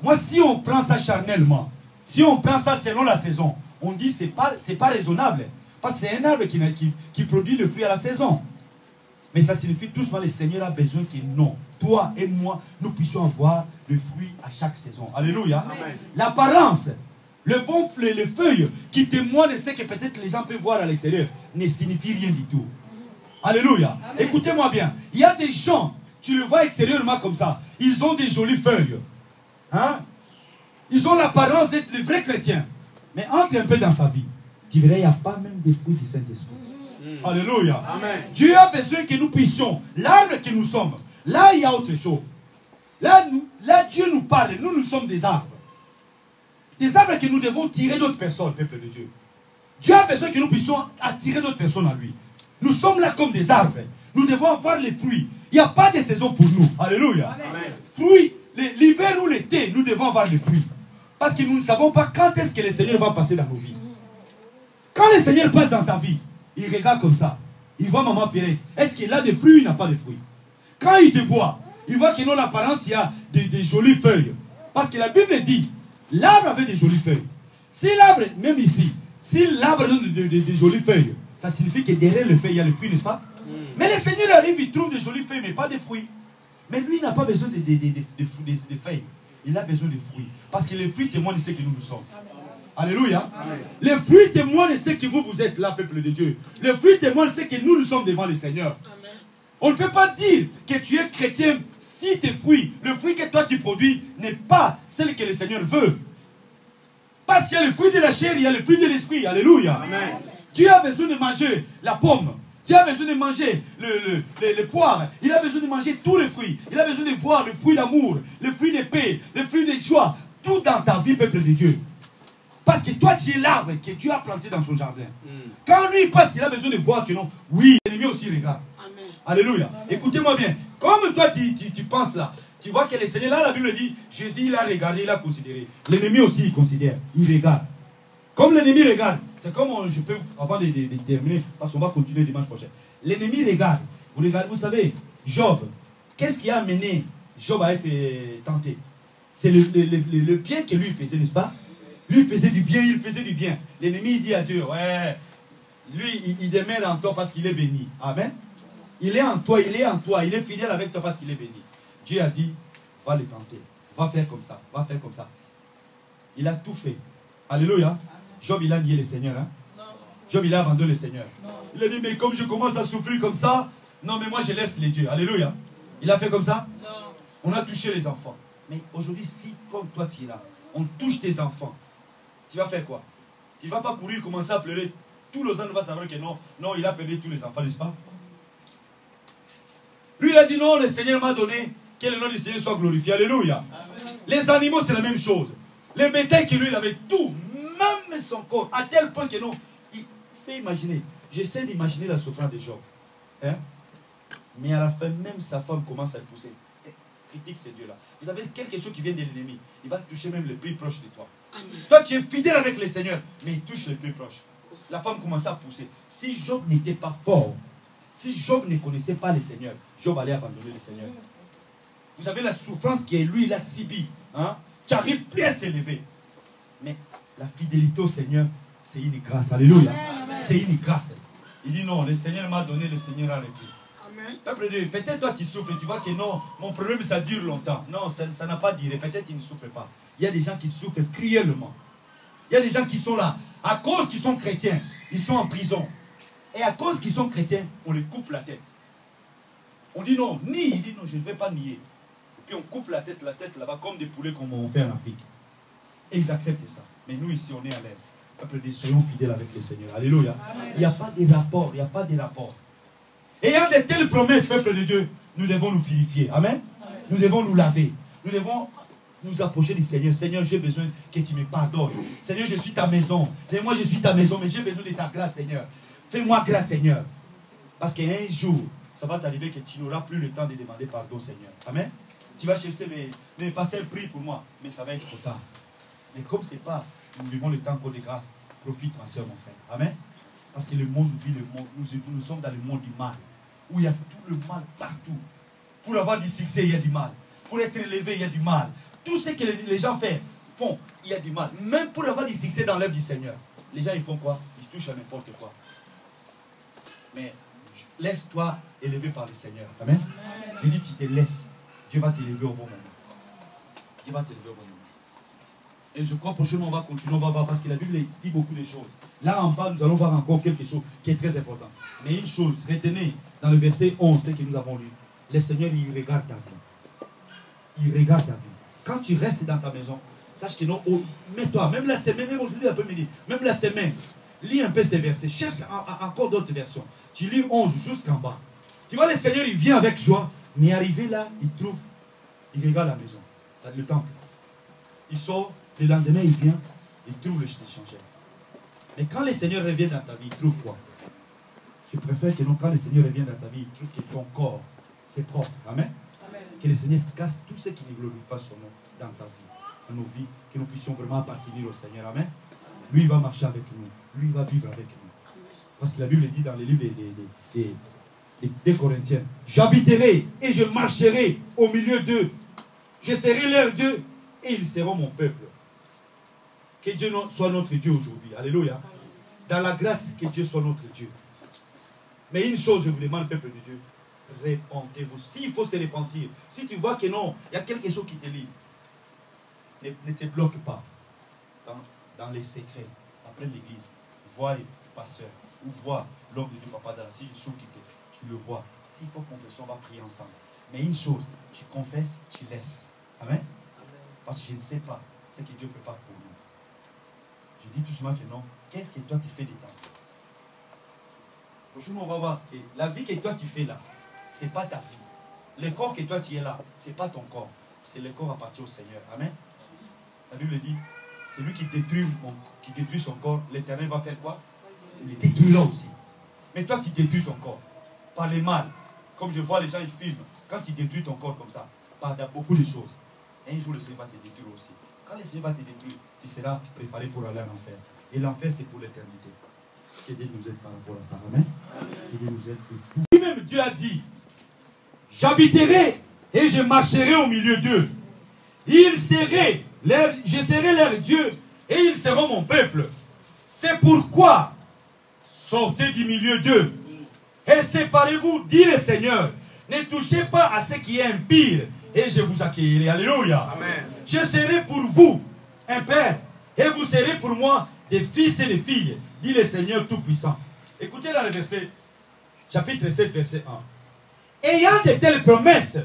moi, si on prend ça charnellement, si on prend ça selon la saison, on dit que ce n'est pas raisonnable. Parce que c'est un arbre qui produit le fruit à la saison. Mais ça signifie tout souvent le Seigneur a besoin que non, toi et moi, nous puissions avoir le fruit à chaque saison. Alléluia. L'apparence, le bon les feuilles qui témoignent de ce que peut-être les gens peuvent voir à l'extérieur ne signifie rien du tout. Alléluia. Écoutez-moi bien. Il y a des gens, tu le vois extérieurement comme ça, ils ont des jolies feuilles. Hein? Ils ont l'apparence d'être des vrais chrétiens. Mais entre un peu dans sa vie, tu verras, il n'y a pas même des fruits du Saint-Esprit. Alléluia. Amen. Dieu a besoin que nous puissions, l'arbre que nous sommes, là il y a autre chose. Là Dieu nous parle, nous sommes des arbres. Des arbres que nous devons tirer d'autres personnes, peuple de Dieu. Dieu a besoin que nous puissions attirer d'autres personnes à lui. Nous sommes là comme des arbres. Nous devons avoir les fruits. Il n'y a pas de saison pour nous. Alléluia. Amen. Fruits, l'hiver ou l'été, nous devons avoir les fruits. Parce que nous ne savons pas quand est-ce que le Seigneur va passer dans nos vies. Quand le Seigneur passe dans ta vie, il regarde comme ça. Il voit maman Pierrette. Est-ce qu'il a des fruits ou il n'a pas de fruits? Quand il te voit, il voit que dans l'apparence, il y a des jolies feuilles. Parce que la Bible dit, l'arbre avait des jolies feuilles. Si l'arbre, même ici, si l'arbre donne des jolies feuilles, ça signifie que derrière le feuille, il y a les fruits, n'est-ce pas? Mais le Seigneur arrive, il trouve des jolies feuilles, mais pas de fruits. Mais lui, il n'a pas besoin des feuilles. Il a besoin des fruits. Parce que les fruits témoignent de ce que nous sommes. Alléluia. Amen. Les fruits témoignent de ce que vous êtes là, peuple de Dieu. Les fruits témoignent de ce que nous sommes devant le Seigneur. Amen. On ne peut pas dire que tu es chrétien si tes fruits, le fruit que toi tu produis n'est pas celui que le Seigneur veut. Parce qu'il y a le fruit de la chair, il y a le fruit de l'esprit. Alléluia. Amen. Dieu a besoin de manger la pomme. Dieu a besoin de manger le poire. Il a besoin de manger tous les fruits. Il a besoin de voir le fruit d'amour, le fruit de paix, le fruit de joie. Tout dans ta vie, peuple de Dieu. Parce que toi, tu es l'arbre que Dieu a planté dans son jardin. Quand lui passe, il a besoin de voir que non. Oui, l'ennemi aussi regarde. Amen. Alléluia. Écoutez-moi bien. Comme toi, tu penses là, tu vois que le Seigneur, là, la Bible dit, Jésus, il a regardé, il a considéré. L'ennemi aussi, il considère. Il regarde. Comme l'ennemi regarde, c'est comme je peux, avant de terminer, parce qu'on va continuer dimanche prochain. L'ennemi regarde. Vous regardez, vous savez, Job, qu'est-ce qui a amené Job à être tenté? C'est le bien que lui faisait, n'est-ce pas? Lui, il faisait du bien, il faisait du bien. L'ennemi, il dit à Dieu, ouais, lui, il demeure en toi parce qu'il est béni. Amen. Il est en toi, il est fidèle avec toi parce qu'il est béni. Dieu a dit, va le tenter, va faire comme ça, va faire comme ça. Il a tout fait. Alléluia. Job, il a nié le Seigneur. Hein? Job, il a abandonné le Seigneur. Il a dit, mais comme je commence à souffrir comme ça, non, mais moi, je laisse les dieux. Alléluia. Il a fait comme ça? Non. On a touché les enfants. Mais aujourd'hui, si, comme toi, tu es là, on touche tes enfants, tu vas faire quoi? Tu ne vas pas courir, commencer à pleurer. Tout le monde va savoir que non, non, il a perdu tous les enfants, n'est-ce pas? Lui, il a dit non, le Seigneur m'a donné, que le nom du Seigneur soit glorifié. Alléluia. Amen. Les animaux, c'est la même chose. Les bétails que lui, il avait tout, même son corps, à tel point que non. Il fait imaginer. J'essaie d'imaginer la souffrance de Job. Hein? Mais à la fin, même sa femme commence à le pousser. critique ces dieux-là. Vous avez quelque chose qui vient de l'ennemi. Il va toucher même les plus proches de toi. Toi, tu es fidèle avec le Seigneur, mais il touche les plus proches. La femme commençait à pousser. Si Job n'était pas fort, si Job ne connaissait pas le Seigneur, Job allait abandonner le Seigneur. Vous avez la souffrance qui est lui, il a subi. Hein? Tu n'arrives plus à s'élever. Mais la fidélité au Seigneur, c'est une grâce. Alléluia. C'est une grâce. Il dit non, le Seigneur m'a donné, le Seigneur a repris. Peuple de Dieu, peut-être toi tu souffres et tu vois que non, mon problème ça dure longtemps. Non, ça n'a pas duré. Peut-être qu'il ne souffre pas. Il y a des gens qui souffrent cruellement. Il y a des gens qui sont là. À cause qu'ils sont chrétiens, ils sont en prison. Et à cause qu'ils sont chrétiens, on les coupe la tête. On dit non, nie. Il dit non, je ne vais pas nier. Et puis on coupe la tête là-bas comme des poulets comme on fait en Afrique. Et ils acceptent ça. Mais nous ici, on est à l'aise. Peuple de Dieu, soyons fidèles avec le Seigneur. Alléluia. Amen. Il n'y a pas de rapport. Il n'y a pas de rapport. Ayant de telles promesses, peuple de Dieu, nous devons nous purifier. Amen. Amen. Nous devons nous laver. Nous devons nous approcher du Seigneur. Seigneur, j'ai besoin que tu me pardonnes. Seigneur, je suis ta maison. Seigneur, moi je suis ta maison, mais j'ai besoin de ta grâce, Seigneur. Fais-moi grâce, Seigneur. Parce qu'un jour, ça va t'arriver que tu n'auras plus le temps de demander pardon, Seigneur. Amen. Tu vas chercher, mais passer un prix pour moi. Mais ça va être trop tard. Mais comme ce n'est pas, nous vivons le temps encore de grâce, profite, ma soeur, mon frère. Amen. Parce que le monde vit le monde. Nous sommes dans le monde du mal. Où il y a tout le mal partout. Pour avoir du succès, il y a du mal. Pour être élevé, il y a du mal. Tout ce que les gens font, il y a du mal. Même pour avoir du succès dans l'œuvre du Seigneur. Les gens, ils font quoi? Ils touchent à n'importe quoi. Mais laisse-toi élever par le Seigneur. Amen. Je dis, tu te laisses. Dieu va t'élever au bon moment. Dieu va t'élever au bon moment. Et je crois prochainement on va continuer, on va voir, parce que la Bible dit beaucoup de choses. Là en bas, nous allons voir encore quelque chose qui est très important. Mais une chose, retenez, dans le verset 11, ce que nous avons lu, le Seigneur, il regarde ta vie. Il regarde ta vie. Quand tu restes dans ta maison, sache que non, mets-toi, même la semaine, même aujourd'hui après-midi, même la semaine, lis un peu ces versets, cherche encore d'autres versions. Tu lis 11 jusqu'en bas. Tu vois, le Seigneur, il vient avec joie, mais arrivé là, il regarde la maison, le temple. Il sort, le lendemain, il vient, il trouve le changeur. Mais quand le Seigneur revient dans ta vie, il trouve quoi? Je préfère que non, quand le Seigneur revient dans ta vie, il trouve que ton corps, c'est propre. Amen. Amen. Que le Seigneur casse tout ce qui ne glorifie pas son nom dans ta vie, dans nos vies, que nous puissions vraiment appartenir au Seigneur. Amen. Lui, il va marcher avec nous. Lui, il va vivre avec nous. Parce que la Bible dit dans les livres des Corinthiens, j'habiterai et je marcherai au milieu d'eux. Je serai leur Dieu et ils seront mon peuple. Que Dieu soit notre Dieu aujourd'hui. Alléluia. Dans la grâce, que Dieu soit notre Dieu. Mais une chose, je vous demande, peuple de Dieu, répentez-vous. S'il faut se repentir, si tu vois que non, il y a quelque chose qui te lie, ne te bloque pas dans les secrets. Après l'église, vois le pasteur ou vois l'homme de Dieu, papa Dala. Si je suis occupé, tu le vois. S'il faut confesser, on va prier ensemble. Mais une chose, tu confesses, tu laisses. Amen. Parce que je ne sais pas ce que Dieu prépare pour nous. Je dis tout simplement que non. Qu'est-ce que toi tu fais de ta vie? Prochainement, on va voir que la vie que toi tu fais là, ce n'est pas ta vie. Le corps que toi tu es là, ce n'est pas ton corps. C'est le corps appartient au Seigneur. Amen. La Bible dit, c'est lui qui détruit son corps. L'Éternel va faire quoi? Il le détruit là aussi. Mais toi tu détruis ton corps par les mal. Comme je vois les gens, ils filment. Quand tu détruis ton corps comme ça, par beaucoup de choses. Un jour, le Seigneur va te détruire aussi. Quand le Seigneur va te détruire, tu seras préparé pour aller en enfer. Et l'enfer, c'est pour l'éternité. Que Dieu nous aide par rapport à ça. Amen. Que Dieu nous aide pour tout. Lui-même, Dieu a dit, j'habiterai et je marcherai au milieu d'eux. Je serai leur Dieu et ils seront mon peuple. C'est pourquoi, sortez du milieu d'eux et séparez-vous, dit le Seigneur. Ne touchez pas à ce qui est impur et je vous accueillerai. Alléluia. Amen. Je serai pour vous un père et vous serez pour moi des fils et des filles, dit le Seigneur Tout-Puissant. Écoutez dans le verset, chapitre 7, verset 1. Ayant de telles promesses,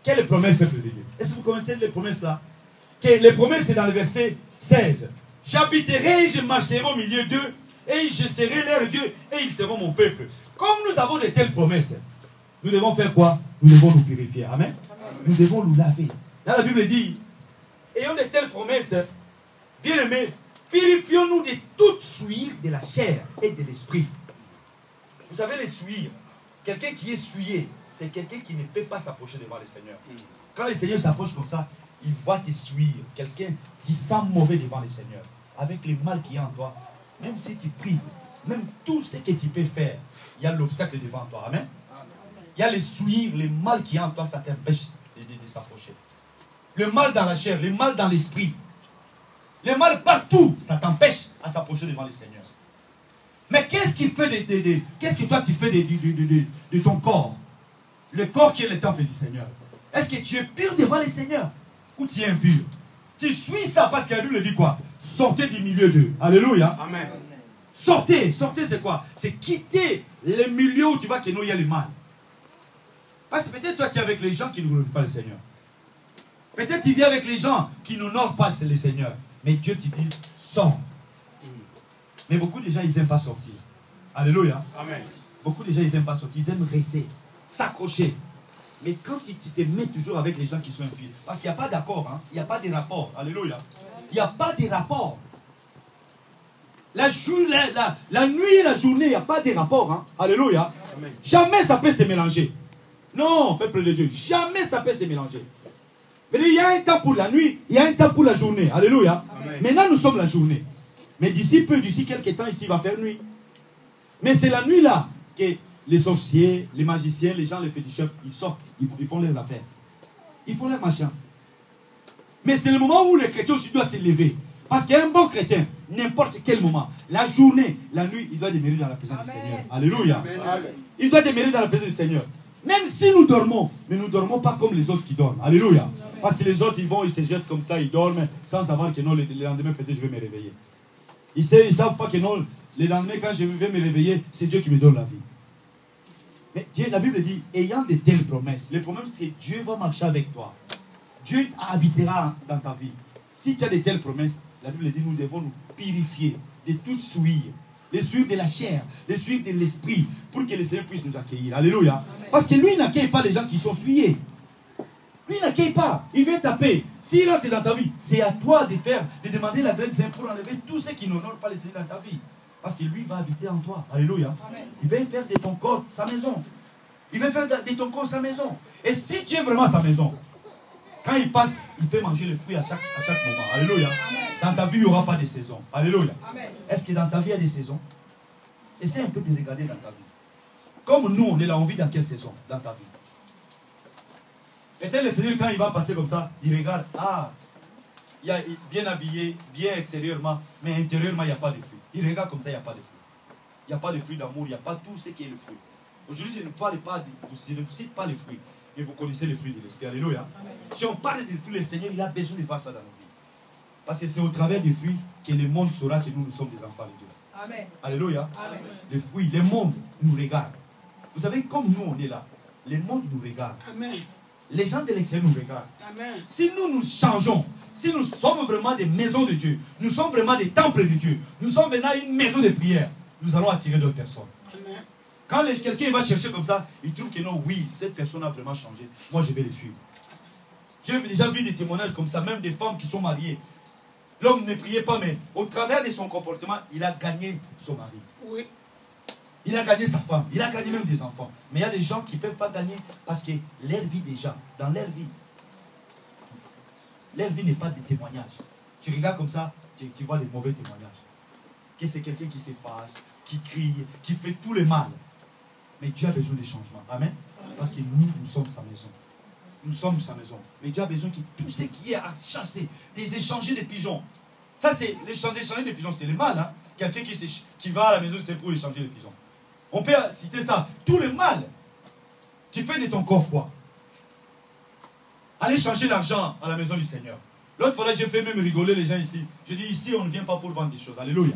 quelles promesses, peuple de Dieu? Est-ce que vous connaissez les promesses là? Les promesses, c'est dans le verset 16. J'habiterai et je marcherai au milieu d'eux et je serai leur Dieu et ils seront mon peuple. Comme nous avons de telles promesses, nous devons faire quoi? Nous devons nous purifier. Amen. Nous devons nous laver. Là, la Bible dit, ayant de telles promesses, bien-aimés, purifions-nous de toute souillure de la chair et de l'esprit. Vous savez, les souillures, Quelqu'un qui est souillé, c'est quelqu'un qui ne peut pas s'approcher devant le Seigneur. Quand le Seigneur s'approche comme ça, il va te suivre. Quelqu'un qui sent mauvais devant le Seigneur. Avec le mal qui est en toi, même si tu pries, même tout ce que tu peux faire, il y a l'obstacle devant toi. Amen. Il y a le souillir, le mal qui est en toi, ça t'empêche de s'approcher. Le mal dans la chair, le mal dans l'esprit, le mal partout, ça t'empêche à s'approcher devant le Seigneur. Mais qu'est-ce qui fait qu'est-ce que toi tu fais de ton corps? Le corps qui est le temple du Seigneur. Est-ce que tu es pur devant le Seigneur ou tu es impur? Tu suis ça parce que la Bible dit quoi? Sortez du milieu d'eux. Alléluia. Amen. Sortez, sortez c'est quoi? C'est quitter le milieu où tu vas qu'il y a le mal. Parce que peut-être toi tu es avec les gens qui ne glorifient pas le Seigneur. Peut-être tu vis avec les gens qui n'honorent pas le Seigneur. Mais Dieu te dit, sors. Mais beaucoup de gens, ils n'aiment pas sortir. Alléluia. Amen. Beaucoup de gens, ils n'aiment pas sortir. Ils aiment rester, s'accrocher. Mais quand tu te mets toujours avec les gens qui sont impies, parce qu'il n'y a pas d'accord, hein? Il n'y a pas de rapport. Alléluia. Il n'y a pas de rapport. La nuit et la journée, il n'y a pas de rapport. Hein? Alléluia. Amen. Jamais ça peut se mélanger. Non, peuple de Dieu, jamais ça peut se mélanger. Mais il y a un temps pour la nuit, il y a un temps pour la journée. Alléluia. Amen. Maintenant, nous sommes la journée. Mais d'ici peu, d'ici quelques temps, ici, il va faire nuit. Mais c'est la nuit là que les sorciers, les magiciens, les gens, les féticheurs, ils sortent, ils font leurs affaires. Ils font leurs machins. Mais c'est le moment où le chrétien aussi doit se lever. Parce qu'un bon chrétien, n'importe quel moment, la journée, la nuit, il doit demeurer dans la présence du Seigneur. Alléluia. Amen. Il doit demeurer dans la présence du Seigneur. Même si nous dormons, mais nous ne dormons pas comme les autres qui dorment. Alléluia. Parce que les autres, ils se jettent comme ça, ils dorment, sans savoir que non, le lendemain, peut-être je vais me réveiller. Ils ne savent pas que non, le lendemain, quand je vais me réveiller, c'est Dieu qui me donne la vie. Mais Dieu, la Bible dit, ayant de telles promesses, le problème c'est que Dieu va marcher avec toi. Dieu habitera dans ta vie. Si tu as de telles promesses, la Bible dit, nous devons nous purifier de toute souillure. Les souillures de la chair, les souillures de l'esprit, pour que le Seigneur puisse nous accueillir. Alléluia. Parce que lui, il n'accueille pas les gens qui sont souillés. Lui, il n'accueille pas. Il vient taper. S'il entre dans ta vie, c'est à toi de faire, de demander la grâce du Seigneur pour enlever tout ce qui n'honore pas le Seigneur dans ta vie. Parce que lui va habiter en toi. Alléluia. Il va faire de ton corps sa maison. Il va faire de ton corps sa maison. Et si tu es vraiment sa maison, quand il passe, il peut manger le fruit à chaque moment. Alléluia. Dans ta vie, il n'y aura pas de saison. Alléluia. Est-ce que dans ta vie, il y a des saisons? Essaie un peu de regarder dans ta vie. Comme nous, on est là, on vit dans quelle saison dans ta vie? Peut-être le Seigneur, quand il va passer comme ça, il regarde, ah, il est bien habillé, bien extérieurement, mais intérieurement, il n'y a pas de fruit. Il regarde comme ça, il n'y a pas de fruit. Il n'y a pas de fruit d'amour, il n'y a pas tout ce qui est le fruit. Aujourd'hui, je ne parle pas, je ne vous cite pas les fruits, mais vous connaissez les fruits de l'esprit. Alléluia. Si on parle des fruits, le Seigneur, il a besoin de faire ça dans nos vies. Parce que c'est au travers des fruits que le monde saura que nous sommes des enfants de Dieu. Amen. Alléluia. Amen. Les fruits, le monde nous regarde. Vous savez, comme nous, on est là, le monde nous regarde. Amen. Les gens de l'extérieur nous regardent. Amen. Si nous changeons, si nous sommes vraiment des maisons de Dieu, nous sommes vraiment des temples de Dieu, nous sommes maintenant une maison de prière, nous allons attirer d'autres personnes. Amen. Quand quelqu'un va chercher comme ça, il trouve que non, oui, cette personne a vraiment changé, moi je vais le suivre. J'ai déjà vu des témoignages comme ça, même des femmes qui sont mariées. L'homme ne priait pas, mais au travers de son comportement, il a gagné son mari. Oui. Il a gagné sa femme, il a gagné même des enfants. Mais il y a des gens qui ne peuvent pas gagner parce que leur vie déjà, dans leur vie n'est pas de témoignage. Tu regardes comme ça, tu vois des mauvais témoignages. Que c'est quelqu'un qui se fâche, qui crie, qui fait tout le mal. Mais Dieu a besoin de changement. Amen. Parce que nous sommes sa maison. Nous sommes sa maison. Mais Dieu a besoin que tout ce qui est à chasser, des échangers de pigeons. Ça, c'est l'échanger de pigeons, c'est le mal. Hein? Quelqu'un qui va à la maison, c'est pour échanger les pigeons. On peut citer ça. Tout le mal. Tu fais de ton corps quoi? Allez chercher l'argent à la maison du Seigneur. L'autre fois, là, j'ai fait même rigoler les gens ici. Je dis, ici, on ne vient pas pour vendre des choses. Alléluia.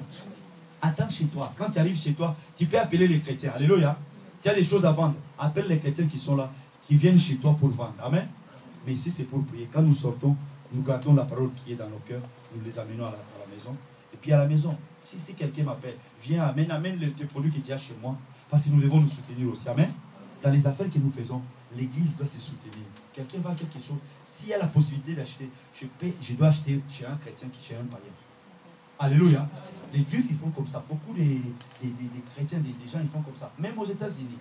Attends chez toi. Quand tu arrives chez toi, tu peux appeler les chrétiens. Alléluia. Tu as des choses à vendre. Appelle les chrétiens qui sont là, qui viennent chez toi pour vendre. Amen. Mais ici, c'est pour prier. Quand nous sortons, nous gardons la parole qui est dans nos cœurs. Nous les amenons à la maison. Et puis à la maison, si quelqu'un m'appelle, viens, amène tes produits que tu as chez moi. Parce que nous devons nous soutenir aussi. Amen. Dans les affaires que nous faisons, l'église doit se soutenir. Quelqu'un vend quelque chose. S'il y a la possibilité d'acheter, je dois acheter chez un chrétien qui chez un païen. Alléluia. Les juifs, ils font comme ça. Beaucoup des chrétiens, des gens, ils font comme ça. Même aux États-Unis.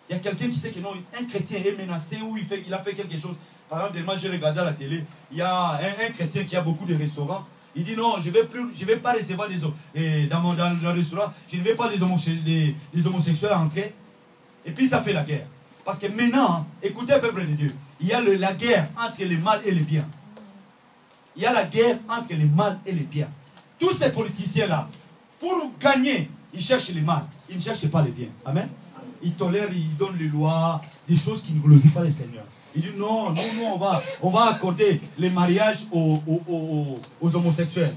Il y a quelqu'un qui sait que non, un chrétien est menacé ou il a fait quelque chose. Par exemple, demain, j'ai regardé à la télé, il y a un chrétien qui a beaucoup de restaurants. Il dit non, je ne vais pas recevoir des hommes. Et dans le restaurant, je ne vais pas les homosexuels entrer. Et puis ça fait la guerre. Parce que maintenant, écoutez le peuple de Dieu, il y a la guerre entre le mal et le bien. Il y a la guerre entre le mal et le bien. Tous ces politiciens-là, pour gagner, ils cherchent le mal. Ils ne cherchent pas le bien. Amen. Ils tolèrent, ils donnent les lois, des choses qui ne glorifient pas le Seigneur. Il dit non, nous on va accorder les mariages aux homosexuels.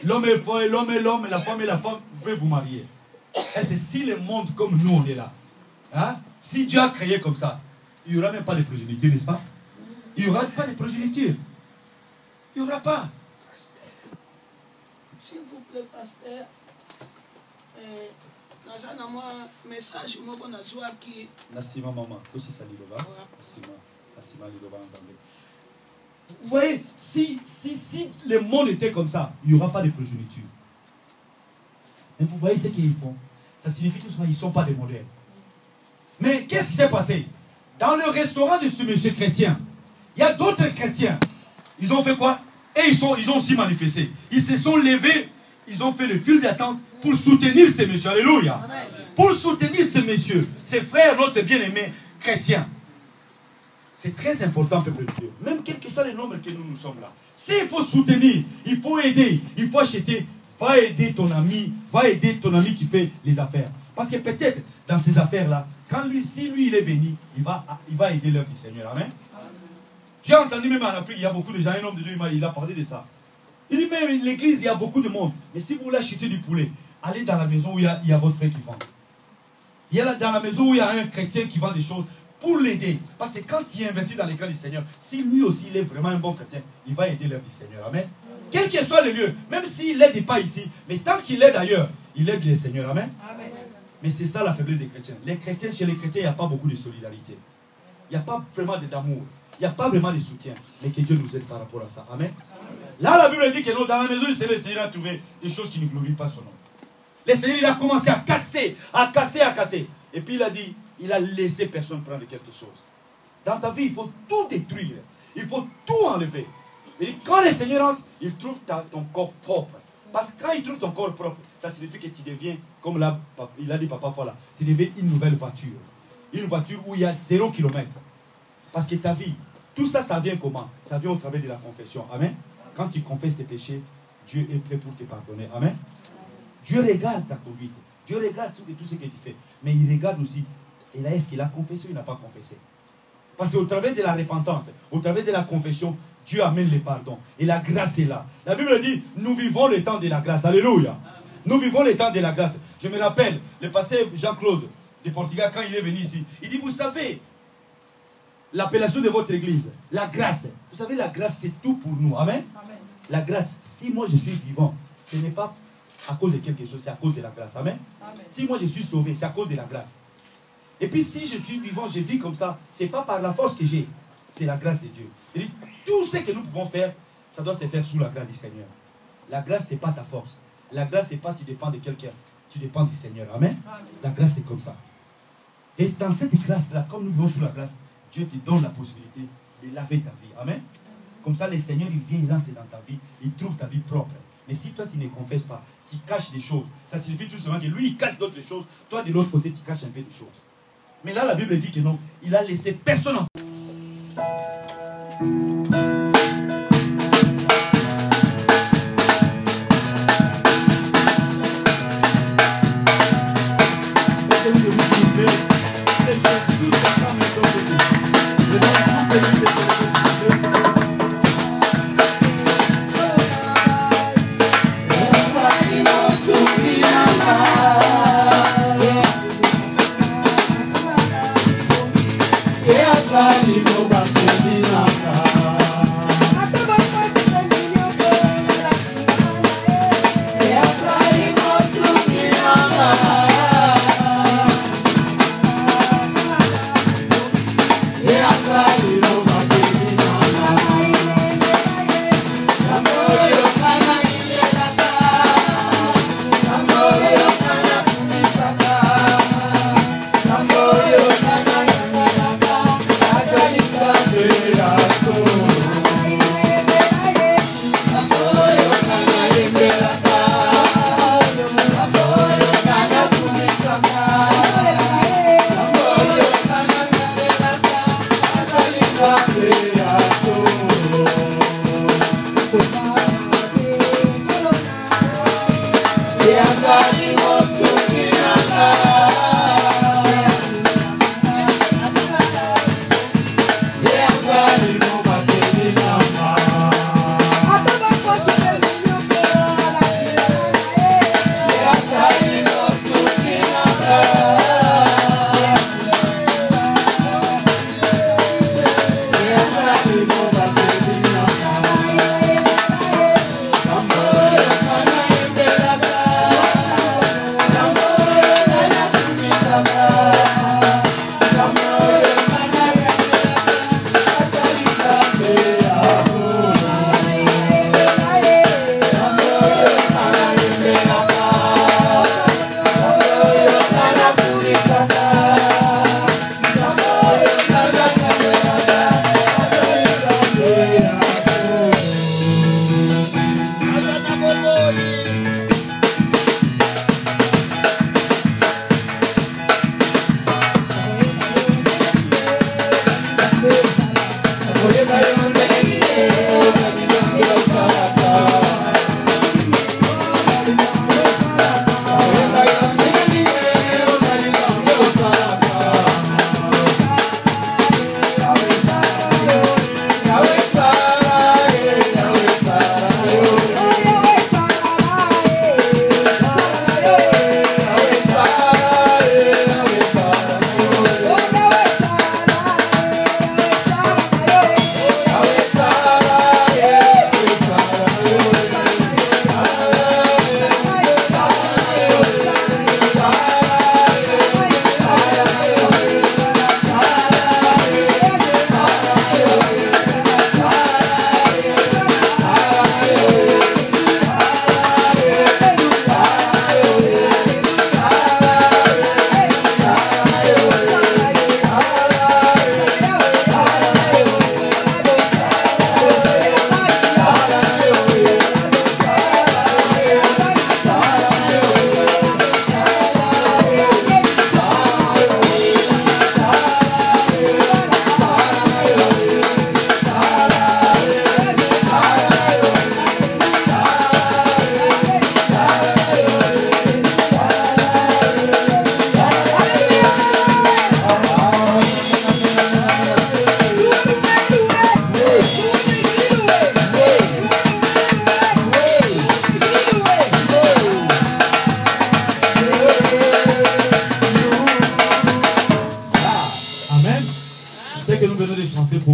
L'homme est l'homme, la femme veut vous marier. Et c'est si le monde comme nous on est là. Hein? Si Dieu a créé comme ça, il n'y aura même pas de progéniture, n'est-ce pas? Il n'y aura pas de progéniture. Il n'y aura pas. S'il vous plaît, pasteur, dans un message, merci maman. Aussi ça vous voyez, si le monde était comme ça, il n'y aura pas de progéniture. Et vous voyez ce qu'ils font. Ça signifie que ils ne sont pas des modèles. Mais qu'est-ce qui s'est passé? Dans le restaurant de ce monsieur chrétien, il y a d'autres chrétiens. Ils ont fait quoi? Et ils ont aussi manifesté. Ils se sont levés, ils ont fait le fil d'attente pour soutenir ces messieurs. Alléluia. Amen. Pour soutenir ces messieurs, ces frères, notre bien-aimé chrétien. C'est très important, peuple de Dieu. Même quel que soit le nombre que nous sommes là. S'il faut soutenir, il faut aider, il faut acheter, va aider ton ami qui fait les affaires. Parce que peut-être, dans ces affaires-là, si lui il est béni, il va aider l'œuvre du Seigneur. Amen. J'ai entendu même en Afrique, il y a beaucoup de gens, un homme de Dieu, il a parlé de ça. Il dit, mais l'église, il y a beaucoup de monde. Mais si vous voulez acheter du poulet, allez dans la maison où il y a votre frère qui vend. Il y a dans la maison où il y a un chrétien qui vend des choses pour l'aider. Parce que quand il investit dans l'école du Seigneur, si lui aussi il est vraiment un bon chrétien, il va aider l'œuvre du Seigneur. Amen. Quel que soit le lieu, même s'il n'aide pas ici, mais tant qu'il aide ailleurs, il aide le Seigneur. Amen. Amen. Mais c'est ça la faiblesse des chrétiens. Chez les chrétiens, il n'y a pas beaucoup de solidarité. Il n'y a pas vraiment d'amour. Il n'y a pas vraiment de soutien. Mais que Dieu nous aide par rapport à ça. Amen. Là, la Bible dit que non, dans la maison du Seigneur, le Seigneur a trouvé des choses qui ne glorifient pas son nom. Le Seigneur, il a commencé à casser. Et puis il a dit, il a laissé personne prendre quelque chose. Dans ta vie, il faut tout détruire. Il faut tout enlever. Et quand le Seigneur entre, il trouve ton corps propre. Parce que quand il trouve ton corps propre, ça signifie que tu deviens, comme là, il a dit papa voilà, tu deviens une nouvelle voiture. Une voiture où il y a 0 km. Parce que ta vie, tout ça, ça vient comment? Ça vient au travers de la confession. Amen. Quand tu confesses tes péchés, Dieu est prêt pour te pardonner. Amen. Dieu regarde ta conduite. Dieu regarde tout ce que tu fais. Mais il regarde aussi, et là, est-ce qu'il a confessé ou il n'a pas confessé? Parce qu'au travers de la repentance, au travers de la confession, Dieu amène le pardon. Et la grâce est là. La Bible dit, nous vivons le temps de la grâce. Alléluia. Nous vivons le temps de la grâce. Je me rappelle, le pasteur Jean-Claude de Portugal, quand il est venu ici, il dit, vous savez, l'appellation de votre église, la grâce. Vous savez, la grâce, c'est tout pour nous. Amen. Amen. La grâce, si moi je suis vivant, ce n'est pas à cause de quelque chose, c'est à cause de la grâce. Amen. Amen. Si moi je suis sauvé, c'est à cause de la grâce. Et puis si je suis vivant, je vis comme ça, ce n'est pas par la force que j'ai, c'est la grâce de Dieu. Et tout ce que nous pouvons faire, ça doit se faire sous la grâce du Seigneur. La grâce, ce n'est pas ta force. La grâce, ce n'est pas tu dépends de quelqu'un, tu dépends du Seigneur. Amen. Amen. La grâce, c'est comme ça. Et dans cette grâce-là, comme nous vivons sous la grâce, Dieu te donne la possibilité de laver ta vie. Amen. Comme ça, le Seigneur, il vient, il entre dans ta vie, il trouve ta vie propre. Mais si toi, tu ne confesses pas, tu caches des choses, ça signifie tout simplement que lui, il cache d'autres choses. Toi, de l'autre côté, tu caches un peu des choses. Mais là, la Bible dit que non, il a laissé personne en... Yeah. C'est que nous venons de chanter pour